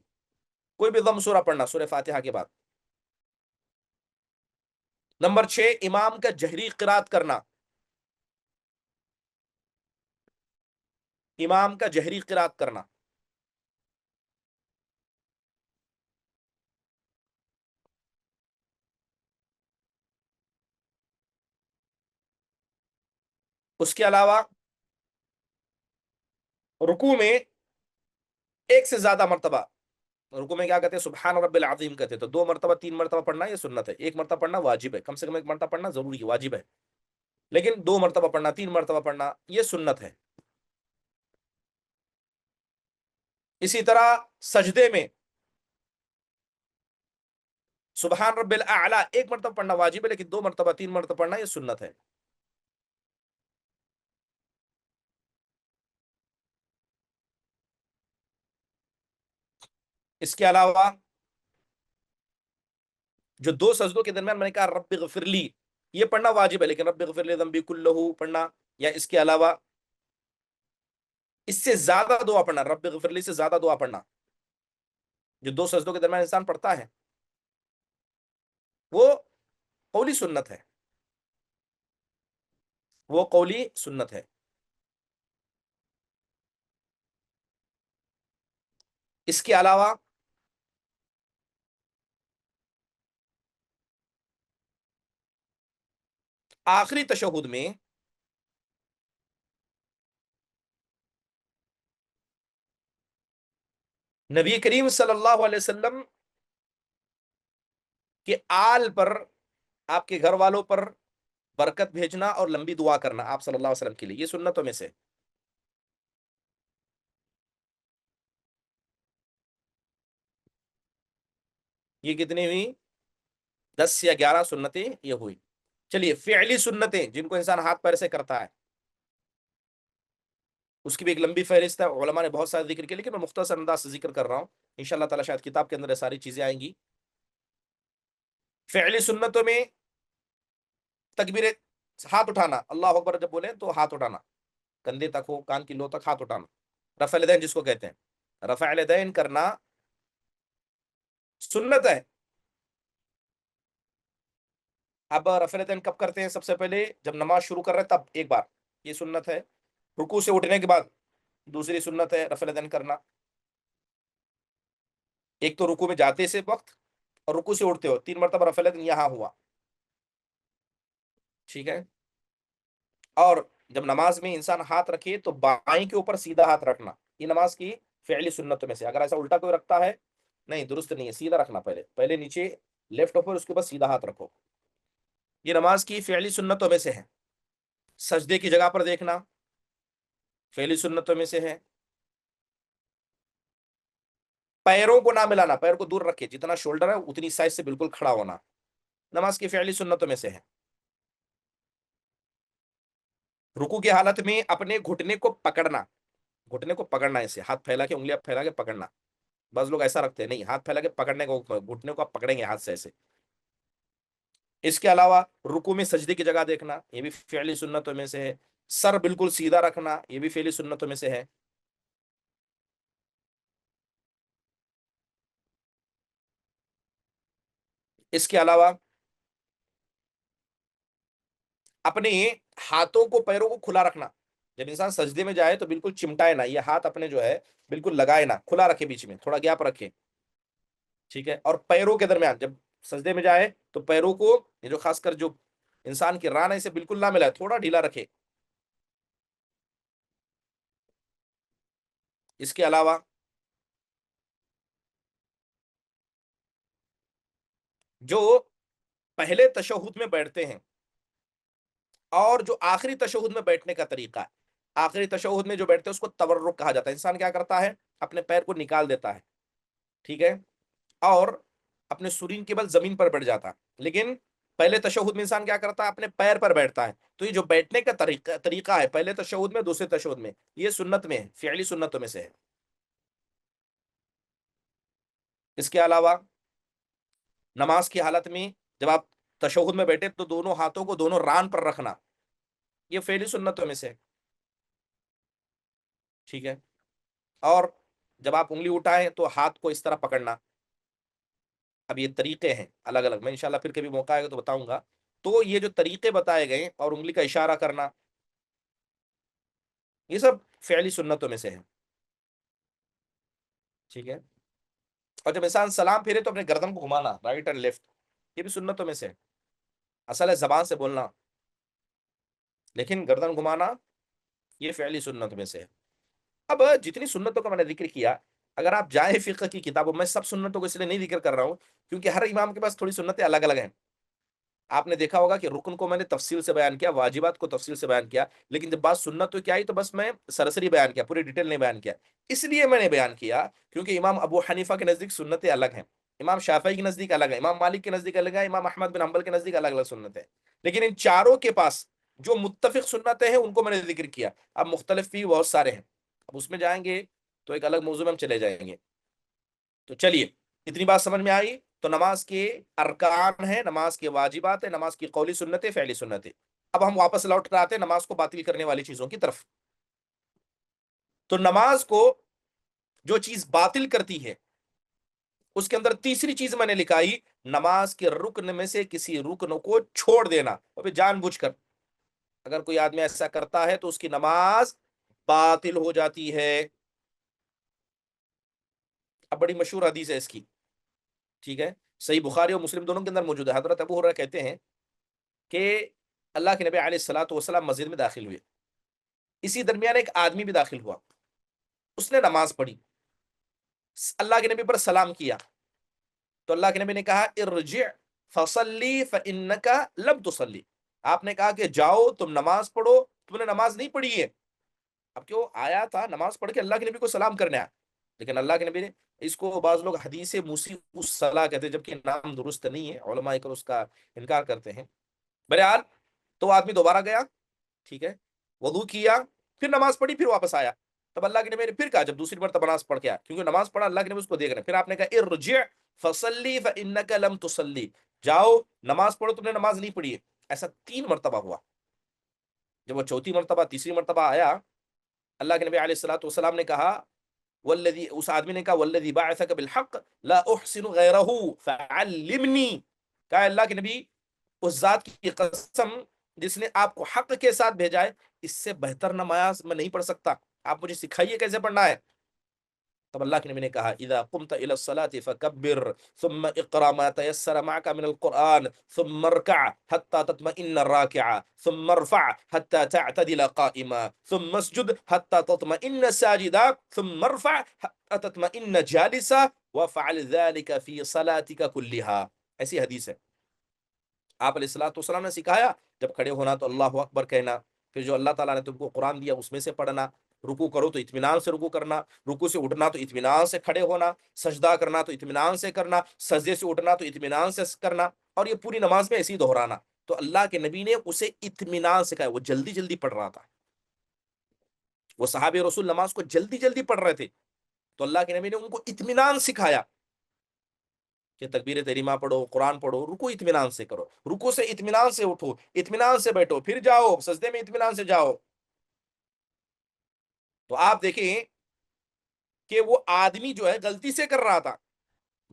کوئی بھی ضم سورہ پڑھنا سورہ فاتحہ کے بعد۔ نمبر 6، امام کا جہری قرات کرنا، امام کا جہری قرات کرنا۔ اس کے علاوہ رکوع میں ایک سے زیادہ مرتبہ، رکوع میں کیا کہتے ہیں سبحان رب العظیم کہتے ہیں، تو 2 مرتبہ 3 مرتبہ پڑھنا یہ سنت ہے، 1 مرتبہ پڑھنا واجب ہے، کم سے کم 1 مرتبہ پڑھنا ضروری ہے، واجب ہے، لیکن 2 مرتبہ پڑھنا 3 مرتبہ پڑھنا یہ سنت ہے۔ اسی طرح سجدے میں سبحان رب الاعلی 1 مرتبہ پڑھنا واجب ہے، لیکن 2 مرتبہ 3 مرتبہ پڑھنا یہ سنت ہے۔ اس کے علاوہ جو 2 سجدوں کے درمیان میں نے کہا رب اغفر لی، یہ پڑھنا واجب ہے، لیکن رب اغفر لی ذنبی کلہ پڑھنا، یا اس کے علاوہ اس سے زیادہ دعا پڑھنا، رب اغفر لی سے زیادہ دعا پڑھنا جو 2 سجدوں کے درمیان انسان پڑھتا ہے، وہ قولی سنت ہے، وہ قولی سنت ہے۔ اس کے علاوہ آخری تشہد میں نبی کریم صلی اللہ علیہ وسلم کے آل پر، آپ کے گھر والوں پر برکت بھیجنا اور لمبی دعا کرنا آپ صلی اللہ علیہ وسلم کے لیے، یہ سنتوں میں سے۔ یہ کتنی ہوئی؟ 10 یا 11 سنتیں یہ ہوئی۔ چلیے فعلی سنتیں جن کو انسان ہاتھ پیر سے کرتا ہے، اس کی بھی ایک لمبی فہرست ہے، علماء نے بہت سارے ذکر کیے، لیکن میں مختصر انداز سے ذکر کر رہا ہوں، انشاءاللہ تعالی شاید کتاب کے اندر یہ ساری چیزیں آئیں گی۔ فعلی سنتوں میں تکبیر، ہاتھ اٹھانا، اللہ اکبر جب بولیں تو ہاتھ اٹھانا، کندھے تک ہو، کان کی لو تک ہاتھ اٹھانا، رفع الیدین جس کو کہتے ہیں، رفع الیدین کرنا سنت ہے۔ اب رفع الیدین کب کرتے ہیں؟ سب سے پہلے جب نماز شروع کر رہے ہیں تب ایک بار، یہ سنت ہے۔ رکوع سے اٹھنے کے بعد دوسری سنت ہے رفع الیدین کرنا، ایک تو رکوع میں جاتے سے وقت، اور رکوع سے اٹھتے ہو 3 مرتبہ رفع الیدین یہاں ہوا، ٹھیک ہے۔ اور جب نماز میں انسان ہاتھ رکھے تو بائیں کے اوپر سیدھا ہاتھ رکھنا، یہ نماز کی فعلی سنتوں میں سے۔ اگر ایسا الٹا کوئی رکھتا ہے نہیں، درست نہیں ہے، سیدھا رکھنا، پہلے نیچے لیفٹ اوپر، اس کے بعد سیدھا ہاتھ رکھو، یہ نماز کی فعلی سنتوں میں سے ہے۔ سجدے کی جگہ پر دیکھنا فعلی سنتوں میں سے ہے۔ پیروں کو نہ ملانا، پیر کو دور رکھے، جتنا شولڈر ہے اتنی سائز سے بالکل کھڑا ہونا، نماز کی فعلی سنتوں میں سے ہے۔ رکوع کی حالت میں اپنے گھٹنے کو پکڑنا، گھٹنے کو پکڑنا، ایسے ہاتھ پھیلا کے، انگلیاں پھیلا کے پکڑنا، بعض لوگ ایسا رکھتے ہیں، نہیں، ہاتھ پھیلا کے پکڑنے کو، گھٹنے کو آپ پکڑیں گے ہاتھ سے ایسے۔ اس کے علاوہ رکوع میں سجدے کی جگہ دیکھنا، یہ بھی فعلی سنتوں میں سے ہے۔ سر بالکل سیدھا رکھنا، یہ بھی فعلی سنتوں میں سے ہے۔ اس کے علاوہ اپنے ہاتھوں کو، پیروں کو کھلا رکھنا، جب انسان سجدے میں جائے تو بالکل چمٹائے نہ، یہ ہاتھ اپنے جو ہے بالکل لگائے نہ، کھلا رکھے، بیچ میں تھوڑا گیپ رکھے، ٹھیک ہے۔ اور پیروں کے درمیان جب سجدے میں جائے تو پیروں کو، یہ جو خاص کر جو انسان کی ران ہے اسے بالکل نہ ملائے، تھوڑا ڈھیلا رکھے۔ اس کے علاوہ جو پہلے تشہد میں بیٹھتے ہیں اور جو آخری تشہد میں بیٹھنے کا طریقہ ہے، آخری تشہد میں جو بیٹھتے ہیں اس کو تورک کہا جاتا ہے۔ انسان کیا کرتا ہے، اپنے پیر کو نکال دیتا ہے، ٹھیک ہے، اور اپنے سرین کے بل زمین پر بیٹھ جاتا ہے، لیکن پہلے تشہد میں انسان کیا کرتا ہے؟ اپنے پیر پر بیٹھتا ہے. تو یہ جو بیٹھنے کا طریقہ ہے پہلے تشہد میں، دوسرے تشہد میں، یہ سنت میں ہے، فعلی سنتوں میں سے ہے. اس کے علاوہ نماز کی حالت میں جب آپ تشہد میں بیٹھے تو دونوں ہاتھوں کو دونوں ران پر رکھنا، یہ فعلی سنتوں میں سے ہے، ٹھیک ہے. اور جب آپ انگلی اٹھائیں تو ہاتھ کو اس طرح پکڑنا. اب یہ طریقے ہیں الگ الگ، میں انشاءاللہ پھر کبھی موقع آئے گا تو بتاؤں گا. تو یہ جو طریقے بتائے گئے اور انگلی کا اشارہ کرنا، یہ سب فعلی سنتوں میں سے ہے، ٹھیک ہے. اور جب انسان سلام پھیرے تو اپنے گردن کو گھمانا رائٹ اینڈ لیفٹ، یہ بھی سنتوں میں سے ہے. اصل ہے زبان سے بولنا، لیکن گردن گھمانا یہ فعلی سنت میں سے ہے. اب جتنی سنتوں کا میں نے ذکر کیا، اگر آپ جائیں فقہ کی کتابوں میں، سب سنتوں کو اس لیے نہیں ذکر کر رہا ہوں کیونکہ ہر امام کے پاس تھوڑی سنتیں الگ الگ ہیں. آپ نے دیکھا ہوگا کہ رکن کو میں نے تفصیل سے بیان کیا، واجبات کو تفصیل سے بیان کیا، لیکن جب بات سنت تو کیا آئی تو بس میں سرسری بیان کیا، پوری ڈیٹیل نہیں بیان کیا. اس لیے میں نے بیان کیا کیونکہ امام ابو حنیفہ کے نزدیک سنتیں الگ ہیں، امام شافعی کے نزدیک الگ ہے، امام مالک کے نزدیک الگ ہے، امام احمد بن حنبل کے نزدیک الگ الگ سنتیں ہیں. لیکن ان چاروں کے پاس جو متفق سنتیں ہیں ان کو میں نے ذکر کیا. اب مختلف بھی بہت سارے ہیں، اب اس میں جائیں گے تو ایک الگ موضوع میں ہم چلے جائیں گے. تو چلیے، اتنی بات سمجھ میں آئی. تو نماز کے ارکان ہیں، نماز کے واجبات ہیں، نماز کی قولی سنتیں، فعلی سنتیں. اب ہم واپس لوٹ کر آتے ہیں نماز کو باطل کرنے والی چیزوں کی طرف. تو نماز کو جو چیز باطل کرتی ہے اس کے اندر تیسری چیز میں نے لکھائی، نماز کے رکن میں سے کسی رکن کو چھوڑ دینا، اور جان بوجھ کر. اگر کوئی آدمی ایسا کرتا ہے تو اس کی نماز باطل ہو جاتی ہے. اب بڑی مشہور حدیث ہے اس کی، ٹھیک ہے، صحیح بخاری اور مسلم دونوں کے اندر موجود ہے. حضرت ابو ہریرہ کہتے ہیں کہ اللہ کے نبی علیہ الصلوۃ والسلام مسجد میں داخل ہوئے، اسی درمیان ایک آدمی بھی داخل ہوا، اس نے نماز پڑھی، اللہ کے نبی پر سلام کیا تو اللہ کے نبی نے کہا ارجع فصلی فانک لم تصلی. آپ نے کہا کہ جاؤ تم نماز پڑھو، تم نے نماز نہیں پڑھی ہے. اب کیوں آیا تھا نماز پڑھ کے اللہ کے نبی کو سلام کرنے آیا، لیکن اللہ کے نبی نے اس کو، بعض لوگ حدیث موسی الصلاح کہتے ہیں جبکہ نام درست نہیں ہے، علماء اکرام اس کا انکار کرتے ہیں. بہرحال تو آدمی دوبارہ گیا، ٹھیک ہے، وضو کیا، پھر نماز پڑھی، پھر واپس آیا. تب اللہ کے نبی نے پھر کہا، جب دوسری مرتبہ نماز پڑھ کے آیا، کیونکہ نماز پڑھا اللہ کے نبی اس کو دیکھ رہے ہیں، پھر آپ نے کہا ارجع فصلی فانک لم تصلی، جاؤ نماز پڑھو تم نے نماز نہیں پڑھی ہے. ایسا 3 مرتبہ ہوا. جب وہ چوتھی مرتبہ، تیسری مرتبہ آیا، اللہ کے نبی علیہ الصلوۃ والسلام نے کہا والذی، اس آدمی نے کہا والذی بعثک بالحق لا احسن غیرہ فعلمنی. کہا اللہ کے نبی اس ذات کی قسم جس نے آپ کو حق کے ساتھ بھیجا ہے، اس سے بہتر نماز میں نہیں پڑھ سکتا، آپ مجھے سکھائیے کیسے پڑھنا ہے. تب اللہ کے نبی نے کہا اذا قمت الى الصلاة فكبر ثم اقرا ما تيسر معك من القرآن ثم اركع حتى تطمئن راكعا ثم ارفع حتى تعتدل قائما ثم اسجد حتى تطمئن ساجدا ثم ارفع حتى تطمئن جالسا وفعل ذلك في صلاتك كلها. ایسی حدیث ہے. آپ علیہ الصلوۃ والسلام نے سکھایا جب کھڑے ہونا تو اللہ اکبر کہنا، پھر جو اللہ تعالیٰ نے تم کو قرآن دیا اس میں سے پڑھنا، رکوع کرو تو اطمینان سے رکوع کرنا، رکوع سے اٹھنا تو اطمینان سے کھڑے ہونا، سجدہ کرنا تو اطمینان سے کرنا، سجدے سے اٹھنا تو اطمینان سے کرنا، اور یہ پوری نماز میں ایسے ہی دہرانا. تو اللہ کے نبی نے اسے اطمینان سے کہا. وہ جلدی جلدی پڑھ رہا تھا، وہ صحابہ رسول نماز کو جلدی جلدی پڑھ رہے تھے، تو اللہ کے نبی نے ان کو اطمینان سکھایا کہ تکبیر تحریمہ پڑھو، قرآن پڑھو، رکوع اطمینان سے کرو، رکوع سے اطمینان سے اٹھو، اطمینان سے بیٹھو، پھر جاؤ سجدے میں اطمینان سے جاؤ. تو آپ دیکھیں کہ وہ آدمی جو ہے غلطی سے کر رہا تھا،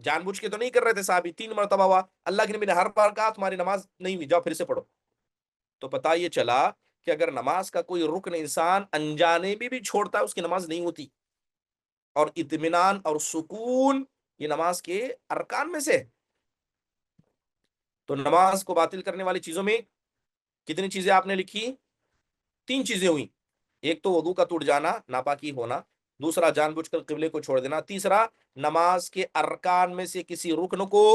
جان بوجھ کے تو نہیں کر رہے تھے صحابی. 3 مرتبہ ہوا، اللہ کے نبی نے ہر بار کہا تمہاری نماز نہیں ہوئی، جاؤ پھر سے پڑھو. تو پتہ یہ چلا کہ اگر نماز کا کوئی رکن انسان انجانے میں بھی چھوڑتا ہے اس کی نماز نہیں ہوتی. اور اطمینان اور سکون یہ نماز کے ارکان میں سے. تو نماز کو باطل کرنے والی چیزوں میں کتنی چیزیں آپ نے لکھی؟ 3 چیزیں ہوئی. ایک تو وضو کا ٹوٹ جانا، ناپاکی ہونا، دوسرا جان بوجھ کر قبلے کو چھوڑ دینا، تیسرا نماز کے ارکان میں سے کسی رکن کو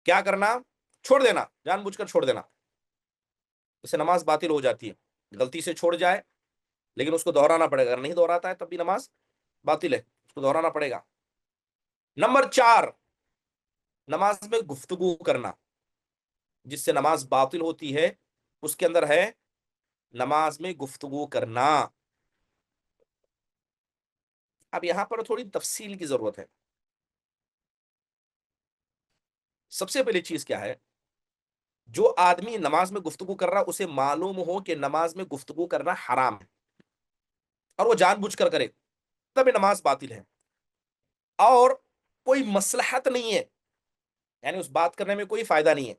کیا کرنا؟ چھوڑ دینا، جان بوجھ کر چھوڑ دینا. اس سے نماز باطل ہو جاتی ہے. غلطی سے چھوڑ جائے لیکن اس کو دہرانا پڑے گا، اگر نہیں دہراتا ہے تب بھی نماز باطل ہے، اس کو دہرانا پڑے گا۔ نمبر 4، نماز میں گفتگو کرنا جس سے نماز باطل ہوتی ہے، اس کے اندر ہے نماز میں گفتگو کرنا۔ اب یہاں پر تھوڑی تفصیل کی ضرورت ہے۔ سب سے پہلی چیز کیا ہے، جو آدمی نماز میں گفتگو کر رہا اسے معلوم ہو کہ نماز میں گفتگو کرنا حرام ہے اور وہ جان بوجھ کر کرے، تب یہ نماز باطل ہے، اور کوئی مصلحت نہیں ہے، یعنی اس بات کرنے میں کوئی فائدہ نہیں ہے،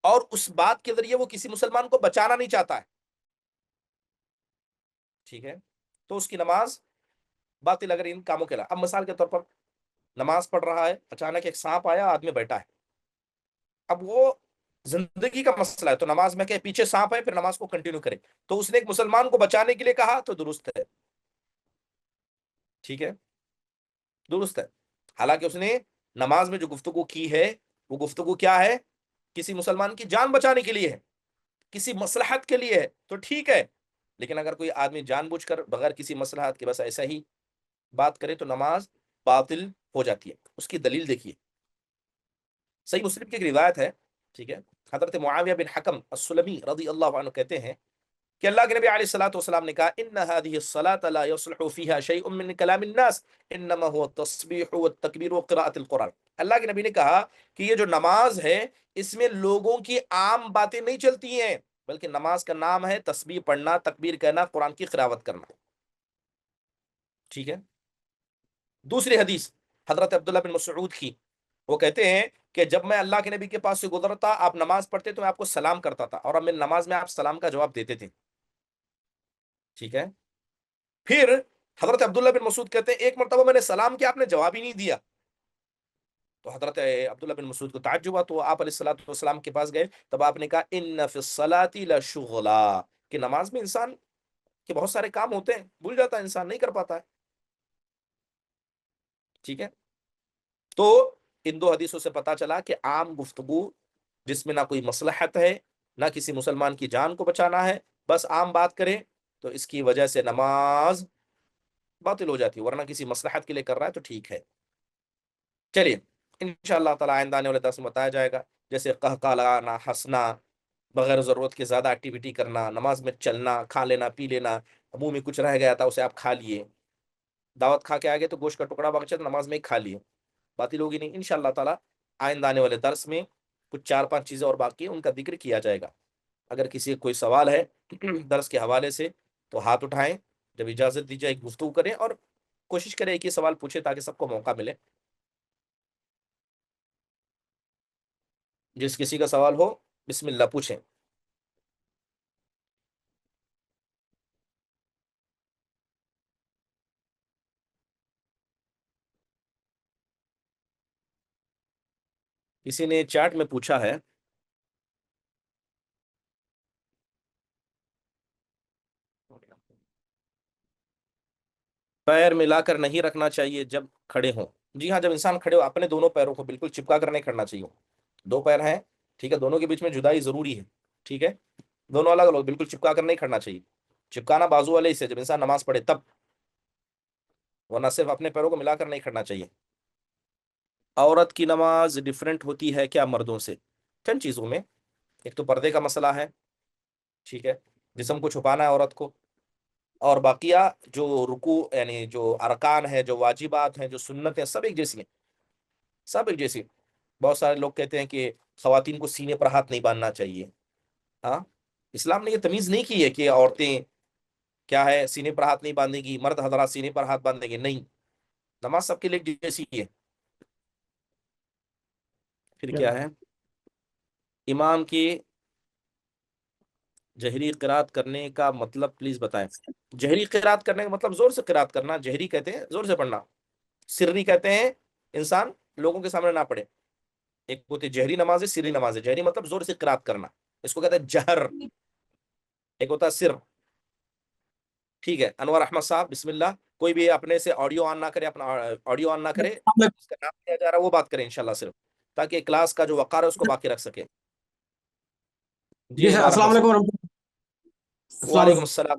اور اس بات کے ذریعے وہ کسی مسلمان کو بچانا نہیں چاہتا ہے، ٹھیک ہے، تو اس کی نماز باطل اگر ان کاموں کے علاوہ۔ اب مثال کے طور پر نماز پڑھ رہا ہے، اچانک ایک سانپ آیا، آدمی بیٹھا ہے، اب وہ زندگی کا مسئلہ ہے، تو نماز میں کہ پیچھے سانپ ہے پھر نماز کو کنٹینیو کرے، تو اس نے ایک مسلمان کو بچانے کے لیے کہا تو درست ہے، ٹھیک ہے، درست ہے، حالانکہ اس نے نماز میں جو گفتگو کی ہے وہ گفتگو کیا ہے، کسی مسلمان کی جان بچانے کے لیے ہے، کسی مصلحت کے لیے ہے، تو ٹھیک ہے، لیکن اگر کوئی آدمی جان بوجھ کر بغیر کسی مصلحت کے بس ایسا ہی بات کرے تو نماز باطل ہو جاتی ہے۔ اس کی دلیل دیکھیے، صحیح مسلم کی ایک روایت ہے، ٹھیک ہے، حضرت معاویہ بن حکم السلمی رضی اللہ عنہ کہتے ہیں کہ اللہ کے نبی علیہ الصلوۃ والسلام نے کہا ان هذه الصلاة لا يصلح فيها شيء من كلام الناس انما هو التسبيح والتکبیر وقراءة القرآن۔ اللہ کے نبی نے کہا کہ یہ جو نماز ہے اس میں لوگوں کی عام باتیں نہیں چلتی ہیں، بلکہ نماز کا نام ہے تسبیح پڑھنا، تکبیر کہنا، قرآن کی قراءت کرنا، ٹھیک ہے۔ دوسری حدیث حضرت عبداللہ بن مسعود کی، وہ کہتے ہیں کہ جب میں اللہ کے نبی کے پاس سے گزرتا، آپ نماز پڑھتے تو میں آپ کو سلام کرتا تھا، اور اب میں نماز میں آپ سلام کا جواب دیتے تھے، ٹھیک ہے۔ پھر حضرت عبداللہ بن مسعود کہتے ہیں ایک مرتبہ میں نے سلام کیا، آپ نے جواب ہی نہیں دیا، تو حضرت عبداللہ بن مسعود کو تعجب ہوا، تو آپ علیہ الصلوۃ والسلام کے پاس گئے، تب آپ نے کہا ان فی الصلاۃ لشغلا، کہ نماز میں انسان کے بہت سارے کام ہوتے ہیں، بھول جاتا ہے انسان، نہیں کر پاتا ہے، ٹھیک ہے۔ تو ان دو حدیثوں سے پتا چلا کہ عام گفتگو جس میں نہ کوئی مصلحت ہے نہ کسی مسلمان کی جان کو بچانا ہے، بس عام بات کرے، تو اس کی وجہ سے نماز باطل ہو جاتی ہے، ورنہ کسی مصلحت کے لیے کر رہا ہے تو ٹھیک ہے۔ چلیے انشاءاللہ تعالی آئندہ آنے والے درس میں بتایا جائے گا، جیسے قہقہ لگانا، ہنسنا، بغیر ضرورت کے زیادہ ایکٹیویٹی کرنا، نماز میں چلنا، کھا لینا پی لینا، منہ میں کچھ رہ گیا تھا اسے آپ کھا لیے، دعوت کھا کے آگے تو گوشت کا ٹکڑا بچا تو نماز میں ہی کھا لیے، باطل ہوگی نہیں انشاءاللہ تعالی۔ آئندہ آنے والے درس میں کچھ 4-5 چیزیں اور باقی ہیں، ان کا ذکر کیا جائے گا۔ اگر کسی کوئی سوال ہے درس کے حوالے سے تو ہاتھ اٹھائیں، جب اجازت دی جائے گفتگو کریں، اور کوشش کریں کہ سوال پوچھیں تاکہ سب کو موقع ملے، جس کسی کا سوال ہو بسم اللہ پوچھیں۔ کسی نے چیٹ میں پوچھا ہے پیر ملا کر نہیں رکھنا چاہیے جب کھڑے ہوں؟ جی ہاں، جب انسان کھڑے ہو اپنے دونوں پیروں کو بالکل چپکا کر نہیں کھڑنا چاہیے، دو پیر ہیں، ٹھیک ہے، دونوں کے بیچ میں جدائی ضروری ہے، ٹھیک ہے، دونوں الگ الگ بالکل چپکا کر نہیں کھڑنا چاہیے، چپکانا بازو والے سے جب انسان نماز پڑھے تب، ورنہ صرف اپنے پیروں کو ملا کر نہیں کھڑنا چاہیے۔ عورت کی نماز ڈیفرنٹ ہوتی ہے کیا مردوں سے؟ چند چیزوں میں، ایک تو پردے کا مسئلہ ہے، ٹھیک ہے، جسم کو چھپانا ہے عورت کو، اور باقیہ جو رکوع یعنی جو ارکان ہیں، جو واجبات ہیں، جو سنت ہیں، سب ایک جیسی ہیں، سب ایک جیسی۔ بہت سارے لوگ کہتے ہیں کہ خواتین کو سینے پر ہاتھ نہیں باندھنا چاہیے، ہاں، اسلام نے یہ تمیز نہیں کی ہے کہ عورتیں کیا ہے سینے پر ہاتھ نہیں باندھیں گی، مرد حضرات سینے پر ہاتھ باندھیں گے، نہیں، نماز سب کے لیے ایک جیسی ہے۔ پھر کیا ہے، امام کی جہری قرات کرنے کا مطلب پلیز بتائیں؟ جہری قرات کرنے کا مطلب زور سے قرات کرنا، جہری کہتے ہیں زور سے پڑھنا، سری کہتے ہیں انسان لوگوں کے سامنے نہ پڑھے، ایک ہوتی ہے جہری نماز ہے، سری نماز ہے، جہری مطلب زور سے قرات کرنا، اس کو کہتے ہیں جہر، ایک ہوتا ہے سر، ٹھیک ہے۔ انور احمد صاحب بسم اللہ، کوئی بھی اپنے سے آڈیو آن نہ کرے، اپنا آڈیو آن نہ کرے، جس کا نام لیا جا رہا ہے وہ بات کرے انشاءاللہ، صرف تاکہ کلاس کا جو وقار ہے اس کو باقی رکھ سکے۔ جی جی سر، انوار السلام احمد علیکم صاحب، ورحمۃ اللہ۔ السلام وعلیکم علیکم۔ السلام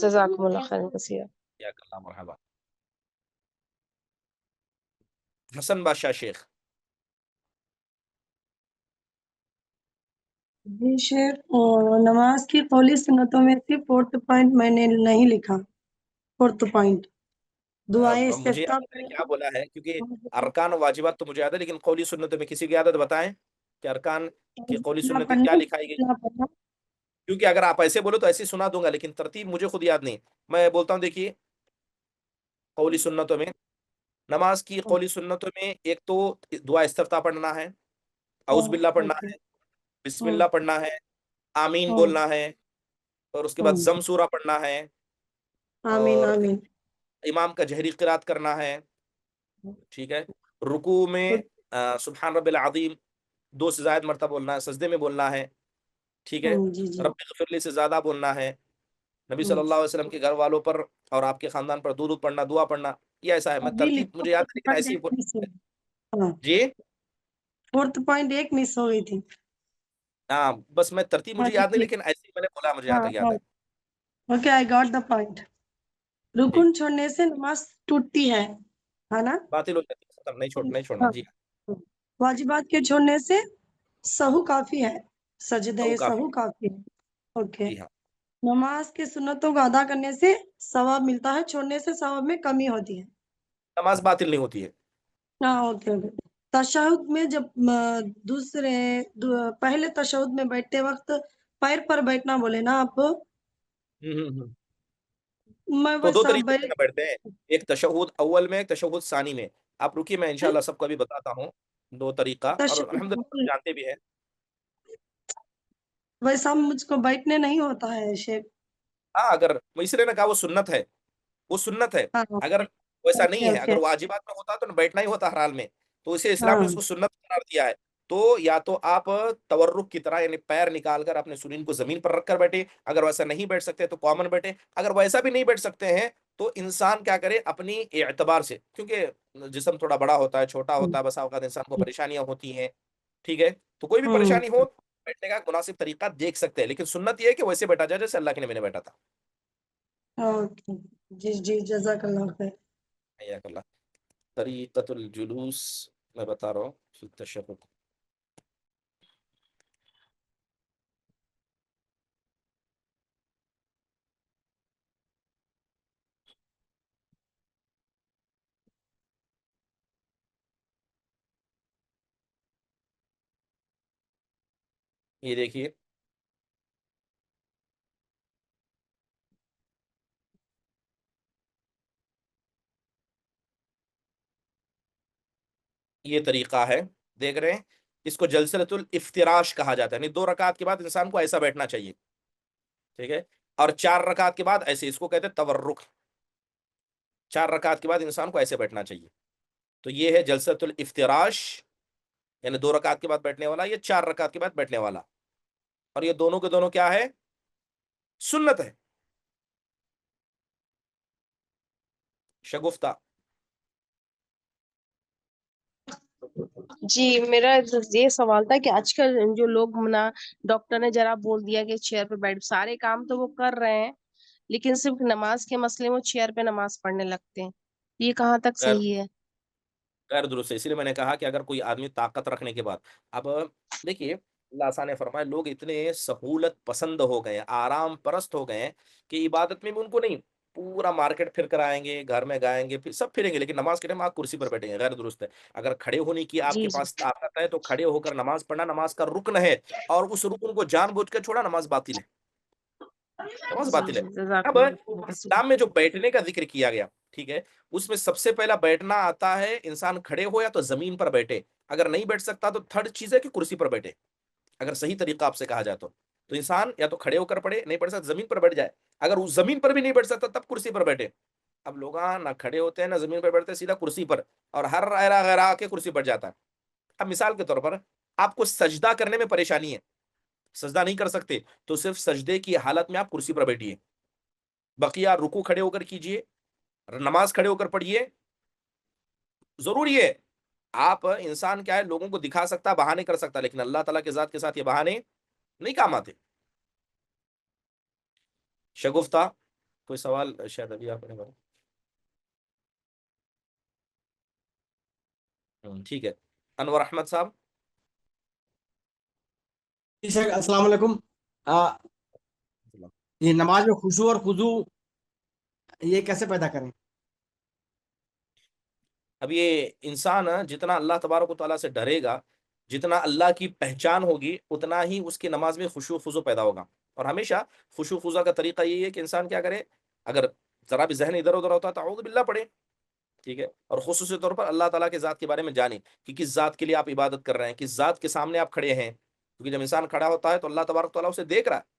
جزاکم اللہ خیر کثیر. یا اللہ مرحبا. حسن بادشاہ شیخ. جی شیخ، نماز کی قولی سنتوں میں سے 4th پوائنٹ میں نے نہیں لکھا. 4th پوائنٹ دعائیں مجھے استفتاح یاد ہے کیا بولا ہے، کیونکہ ارکان و واجبات تو مجھے یاد ہے، لیکن قولی سنتوں میں کسی کی عادت بتائیں کہ ارکان کی قولی سنتیں کیا لکھائی گئی. کیونکہ اگر آپ ایسے بولو تو ایسے سنا دوں گا، لیکن ترتیب مجھے خود یاد نہیں. میں بولتا ہوں، دیکھیے قولی سنتوں میں، نماز کی قولی سنتوں میں ایک تو دعا استفتاح پڑھنا ہے، اعوذ باللہ پڑھنا ہے، بسم اللہ پڑھنا ہے، آمین بولنا ہے، اور اس کے بعد زم سورہ پڑھنا ہے، آمین اور آمین. امام کا جہری قرات کرنا ہے. ٹھیک ہے. رکوع میں سبحان رب العظیم 2 سے زائد مرتبہ بولنا ہے، سجدے میں بولنا ہے. ٹھیک ہے. جی جی. رب اغفر لی سے زیادہ بولنا ہے. نبی صلی اللہ علیہ وسلم کے گھر والوں پر اور آپ کے خاندان پر درود پڑھنا، دعا پڑھنا. یہ ایسا ہے، میں ابھی ترتیب لکھا مجھے یاد ہے لیکن 4th ایسی پوائنٹ مس ہو گئی. جی 4th پوائنٹ ایک مس ہو گئی تھی. ہاں، بس میں ترتیب مجھے یاد نہیں، لیکن ایسے ہی میں نے بولا، مجھے یاد ہے. Okay, I got the point. رکن چھوڑنے سے نماز ٹوٹتی ہے نا؟ باطل ہو جاتی ہے، ختم، نہیں چھوڑنا. جی واجبات کے چھوڑنے سے سہو کافی ہے، سجدہ سہو کافی. سہو کافی ہے. اوکے. جی ہاں. نماز کے سنتوں کو ادا کرنے سے ثواب ملتا ہے، چھوڑنے سے ثواب میں کمی ہوتی ہے. نماز باطل نہیں ہوتی ہے. ہاں اوکے اوکے. تشہد میں جب پہلے تشہد میں بیٹھتے وقت پیر پر بیٹھنا بولے نا آپ، میں تو 2 ویسا طریقے سے نہ بیٹھتے ہیں، ایک تشہد اول میں، ایک تشہد ثانی میں. آپ رکیے، میں انشاءاللہ سب کو بھی بتاتا ہوں 2 طریقہ، اور الحمدللہ سب جانتے بھی ہیں. ویسا مجھ کو بیٹھنے نہیں ہوتا ہے شیخ. ہاں، اگر اس لیے نے کہا وہ سنت ہے، وہ سنت ہے. ہاں اگر ویسا اوکے نہیں ہے، اوکے. اگر واجبات میں ہوتا تو بیٹھنا ہی ہوتا ہر حال میں، تو اسے اسلام نے ہاں اس کو سنت قرار دیا ہے. تو یا تو آپ تورک کی طرح، یعنی پیر نکال کر اپنے سنین کو زمین پر رکھ کر بیٹھے. اگر ویسا نہیں بیٹھ سکتے تو کامن بیٹھے. اگر ویسا بھی نہیں بیٹھ سکتے ہیں تو انسان کیا کرے، اپنی اعتبار سے، کیونکہ جسم تھوڑا بڑا ہوتا ہے، چھوٹا ہوتا ہے، بسا اوقات انسان کو پریشانیاں ہوتی ہیں. ٹھیک ہے. تو کوئی بھی پریشانی ہو، بیٹھنے کا مناسب طریقہ دیکھ سکتے ہیں، لیکن سنت یہ ہے کہ ویسے بیٹھا جائے جیسے اللہ کے نبی نے بیٹھا تھا. اوکے. جی جی جزاک اللہ خیر. حیاک اللہ. طریقۃ الجلوس میں بتا رہا ہوں فی التشہد. یہ دیکھیے، یہ طریقہ ہے، دیکھ رہے ہیں، اس کو جلسۃ الافتراش کہا جاتا ہے. یعنی 2 رکعت کے بعد انسان کو ایسا بیٹھنا چاہیے. ٹھیک ہے. اور 4 رکعت کے بعد ایسے، اس کو کہتے ہیں تورک. 4 رکعت کے بعد انسان کو ایسے بیٹھنا چاہیے. تو یہ ہے جلسۃ الافتراش، یعنی 2 رکعت کے بعد بیٹھنے والا، یہ 4 رکعت کے بعد بیٹھنے والا. اور یہ دونوں کے دونوں کیا ہے؟ سنت ہے. شگفتہ. جی میرا یہ سوال تھا کہ آج کل جو لوگ نا، ڈاکٹر نے ذرا بول دیا کہ چیئر پہ بیٹھ، سارے کام تو وہ کر رہے ہیں لیکن صرف نماز کے مسئلے میں چیئر پہ نماز پڑھنے لگتے ہیں. یہ کہاں تک غیر صحیح ہے؟ غیر درست ہے. اس لیے میں نے کہا کہ اگر کوئی آدمی طاقت رکھنے کے بعد، اب دیکھیے اللہ آسان نے فرمایا، لوگ اتنے سہولت پسند ہو گئے ہیں، آرام پرست ہو گئے ہیں کہ عبادت میں بھی ان کو نہیں، پورا مارکیٹ پھر کر آئیں گے، گھر میں گائیں گے، پھر سب پھریں گے، لیکن نماز کے ٹائم آپ کرسی پر بیٹھیں گے. غیر درست ہے. اگر کھڑے ہونے کی آپ جی کے جی پاس طاقت ہے تو کھڑے ہو کر نماز پڑھنا نماز کا رکن ہے، اور اس رکن کو جان بوجھ کر چھوڑا، نماز باطل ہے. نماز جی باطل ہے. جی جزاک اب اللہ خیر. اسلام میں جو بیٹھنے کا ذکر کیا گیا، ٹھیک ہے، اس میں سب سے پہلا بیٹھنا آتا ہے، انسان کھڑے ہو یا تو زمین پر بیٹھے. اگر نہیں بیٹھ سکتا تو تھرڈ چیز ہے کہ کرسی پر بیٹھے. اگر صحیح طریقہ آپ سے کہا جائے تو انسان یا تو کھڑے ہو کر پڑے، نہیں پڑھ سکتا زمین پر بیٹھ جائے. اگر اس زمین پر بھی نہیں بیٹھ سکتا تب کرسی پر بیٹھے. اب لوگ نہ کھڑے ہوتے ہیں نہ زمین پر بیٹھتے، سیدھا کرسی پر، اور ہر غیرہ غیرہ آ کے کرسی پر جاتا ہے. اب مثال کے طور پر آپ کو سجدہ کرنے میں پریشانی ہے، سجدہ نہیں کر سکتے، تو صرف سجدے کی حالت میں آپ کرسی پر بیٹھیے. بقیہ رکوع کھڑے ہو کر کیجئے، نماز کھڑے ہو کر پڑھیے. ضروری ہے. آپ انسان کیا ہے، لوگوں کو دکھا سکتا، بہانے کر سکتا، لیکن اللہ تعالیٰ کے ذات کے ساتھ یہ بہانے نہیں کام آتے. شگفتہ کوئی سوال شاید ابھی آپ نے بولا؟ ٹھیک ہے، انور احمد صاحب. جی شیخ السلام علیکم. یہ نماز میں خشوع اور خضوع یہ کیسے پیدا کریں؟ اب یہ انسان جتنا اللہ تبارک و تعالیٰ سے ڈرے گا، جتنا اللہ کی پہچان ہوگی، اتنا ہی اس کی نماز میں خشوع و خضوع پیدا ہوگا. اور ہمیشہ خشوع و خضوع کا طریقہ یہی ہے کہ انسان کیا کرے، اگر ذرا بھی ذہن ادھر ادھر ہوتا ہے تو اعوذ باللہ پڑھے. ٹھیک ہے، اور خصوصی طور پر اللہ تعالیٰ کے ذات کے بارے میں جانیں کہ کس ذات کے لیے آپ عبادت کر رہے ہیں، کس ذات کے سامنے آپ کھڑے ہیں. کیونکہ جب انسان کھڑا ہوتا ہے تو اللہ تبارک و تعالیٰ اسے دیکھ رہا ہے.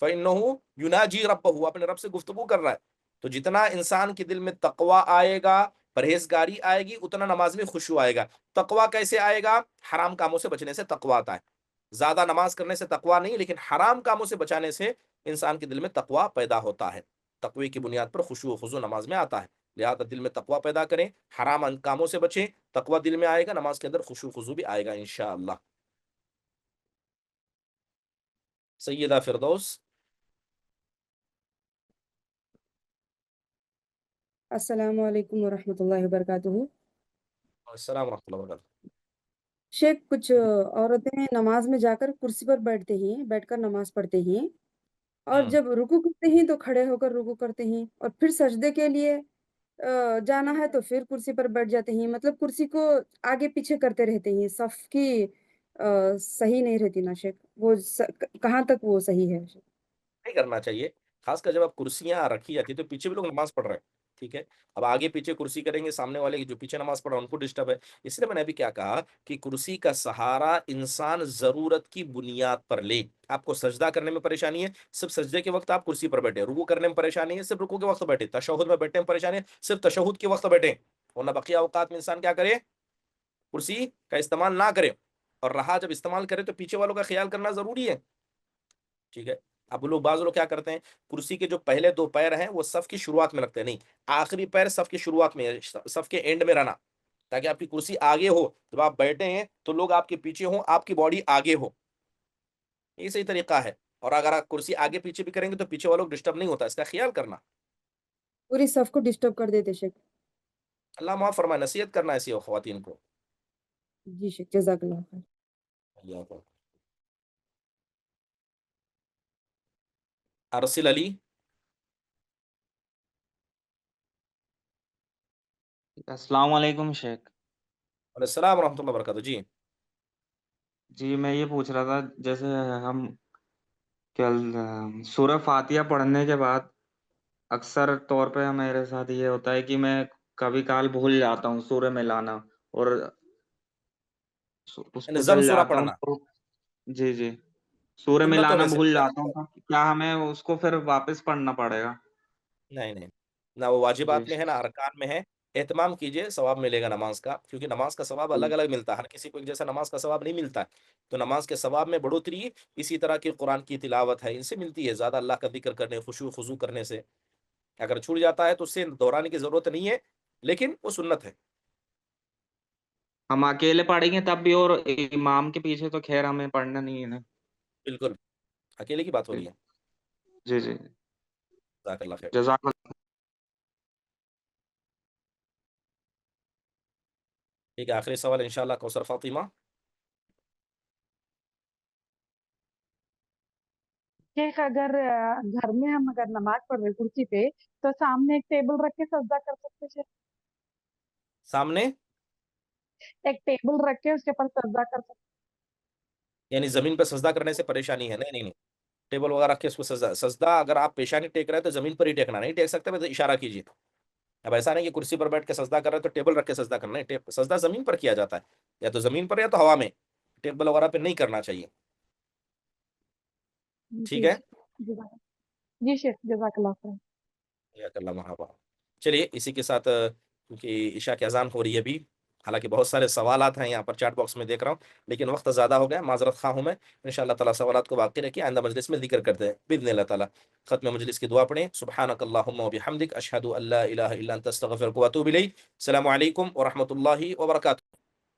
فَإِنَّهُ يُنَاجِي رَبَّهُ، اپنے رب سے گفتگو کر رہا ہے. تو جتنا انسان کے دل میں تقوی آئے گا، پرہیزگاری آئے گی، اتنا نماز میں خشوع آئے گا. تقوی کیسے آئے گا؟ حرام کاموں سے بچنے سے تقوی آتا ہے. زیادہ نماز کرنے سے تقوی نہیں، لیکن حرام کاموں سے بچانے سے انسان کے دل میں تقوی پیدا ہوتا ہے. تقوی کی بنیاد پر خشوع و خضوع نماز میں آتا ہے. لہذا دل میں تقوی پیدا کریں، حرام کاموں سے بچیں، تقوی دل میں آئے گا، نماز کے اندر خشوع و خضوع بھی آئے گا انشاءاللہ. سیدہ فردوس. السلام علیکم ورحمۃ اللہ وبرکاتہ. السلام ورحمۃ اللہ وبرکاتہ. شیخ کچھ عورتیں نماز میں جا کر کرسی پر بیٹھ کر نماز پڑھتے ہیں، اور جب رکوع کرتے ہیں تو کھڑے ہو کر رکوع کرتے ہیں، اور پھر سجدے کے لیے جانا ہے تو پھر کرسی پر بیٹھ جاتے ہیں. مطلب کرسی کو آگے پیچھے کرتے رہتے ہیں. صف کی صحیح نہیں رہتی نا شیخ، وہ کہاں تک وہ صحیح ہے شیخ؟ نہیں کرنا چاہیے، خاص کر جب آپ کرسیاں رکھی جاتی تو پیچھے بھی لوگ نماز پڑھ رہے ہیں. ٹھیک ہے، اب آگے پیچھے کرسی کریں گے، سامنے والے جو پیچھے نماز پڑھ رہا ہے ان کو ڈسٹرب ہے. اس لیے میں نے ابھی کیا کہا کہ کرسی کا سہارا انسان ضرورت کی بنیاد پر لے. آپ کو سجدہ کرنے میں پریشانی ہے، صرف سجدے کے وقت آپ کرسی پر بیٹھے. رکوع کرنے میں پریشانی ہے، صرف رکوع کے وقت بیٹھے. تشہد میں بیٹھنے میں پریشانی ہے، صرف تشہد کے وقت بیٹھے. ورنہ بقیہ اوقات میں انسان کیا کرے، کرسی کا استعمال نہ کرے. اور رہا جب استعمال کرے تو پیچھے والوں کا خیال کرنا ضروری ہے. ٹھیک ہے، اب بعض لوگ کیا کرتے ہیں، کرسی کے جو پہلے دو پیر ہیں وہ صف کی شروعات میں رکھتے ہیں. نہیں، آخری پیر صف کی شروعات میں، صف کے اینڈ میں رہنا، تاکہ آپ کی کرسی آگے ہو. جب آپ بیٹھے ہیں تو لوگ آپ کے پیچھے ہوں، آپ کی باڈی آگے ہو. یہ صحیح طریقہ ہے. اور اگر آپ کرسی آگے پیچھے بھی کریں گے تو پیچھے والوں کو ڈسٹرب نہیں ہوتا، اس کا خیال کرنا. پوری صف کو ڈسٹرب کر دیتے شیخ. اللہ معاف فرمائے، نصیحت کرنا ایسی خواتین کو. جی شیخ، جزاک اللہ خیر. ارسل علی. السلام علیکم شیخ. علیہ السلام ورحمۃ اللہ وبرکاتہ. جی جی میں یہ پوچھ رہا تھا، جیسے ہم کل سورہ فاتحہ پڑھنے کے بعد اکثر طور پہ میرے ساتھ یہ ہوتا ہے کہ میں کبھی کال بھول جاتا ہوں سورہ میں لانا، اور اس کو ضم چل سورہ جاتا ہوں پڑھنا تو جی سورہ میں سنتوں لانا میں سے بھول جاتا ہوں. تو کیا ہمیں اس کو پھر واپس پڑھنا پڑے گا؟ نہیں، نہ وہ جی واجبات میں ہے نہ ارکان میں ہے. اہتمام کیجئے، ثواب ملے گا نماز کا، کیونکہ نماز کا ثواب الگ الگ ملتا ہے. ہر کسی کو ایک جیسا نماز کا ثواب نہیں ملتا ہے. تو نماز کے ثواب میں بڑھوتری اسی طرح کی قرآن کی تلاوت ہے، ان سے ملتی ہے. زیادہ اللہ کا ذکر کرنے، خشوع خضوع کرنے سے. اگر چھوٹ جاتا ہے تو اس سے دہرانے کی ضرورت نہیں ہے، لیکن وہ سنت ہے. ہم اکیلے پڑھیں گے تب بھی، اور امام کے پیچھے تو خیر ہمیں پڑھنا نہیں ہے نا. بالکل اکیلے کی بات ہو رہی ہے. جی جزاک اللہ خیر. جزاک اللہ. ٹھیک ہے، آخری سوال انشاءاللہ کوثر فاطمہ. شیخ اگر گھر میں ہم اگر نماز پڑھ رہے کرسی پہ تو سامنے ایک ٹیبل رکھ کے سجدہ کر سکتے شیخ؟ سامنے ایک ٹیبل رکھ کے اس کے اوپر سجدہ کر سکتے؟ یعنی زمین پہ سجدہ کرنے سے پریشانی ہے؟ نہیں، ٹیبل وغیرہ رکھ کے اس کو سجدہ اگر آپ پیشانی ٹیک رہے ہیں تو زمین پر ہی ٹیکنا. نہیں ٹیک سکتے تو اشارہ کیجیے. اب ایسا نہیں کہ کرسی پر بیٹھ کے سجدہ کر رہے ہیں تو ٹیبل رکھ کے سجدہ کرنا ہے. سجدہ زمین پر کیا جاتا ہے، یا تو زمین پر یا تو ہوا میں. ٹیبل وغیرہ پہ نہیں کرنا چاہیے. ٹھیک ہے، جی شیخ، جزاک اللہ خیر. جزاک اللہ مرحبا. چلیے اسی کے ساتھ، کیونکہ عشاء کی اذان ہو رہی ہے ابھی، حالانکہ بہت سارے سوالات ہیں یہاں پر چیٹ باکس میں دیکھ رہا ہوں، لیکن وقت زیادہ ہو گیا، معذرت خواہ ہوں میں. انشاءاللہ تعالیٰ سوالات کو باقی رکھیں، آئندہ مجلس میں ذکر کرتے ہیں باذن اللہ تعالیٰ. ختم مجلس کی دعا پڑھیں. سبحانک اللہم و بحمدک، اشہد ان لا الہ الا انت استغفرک و اتوب الیک. السلام علیکم ورحمۃ اللہ وبرکاتہ.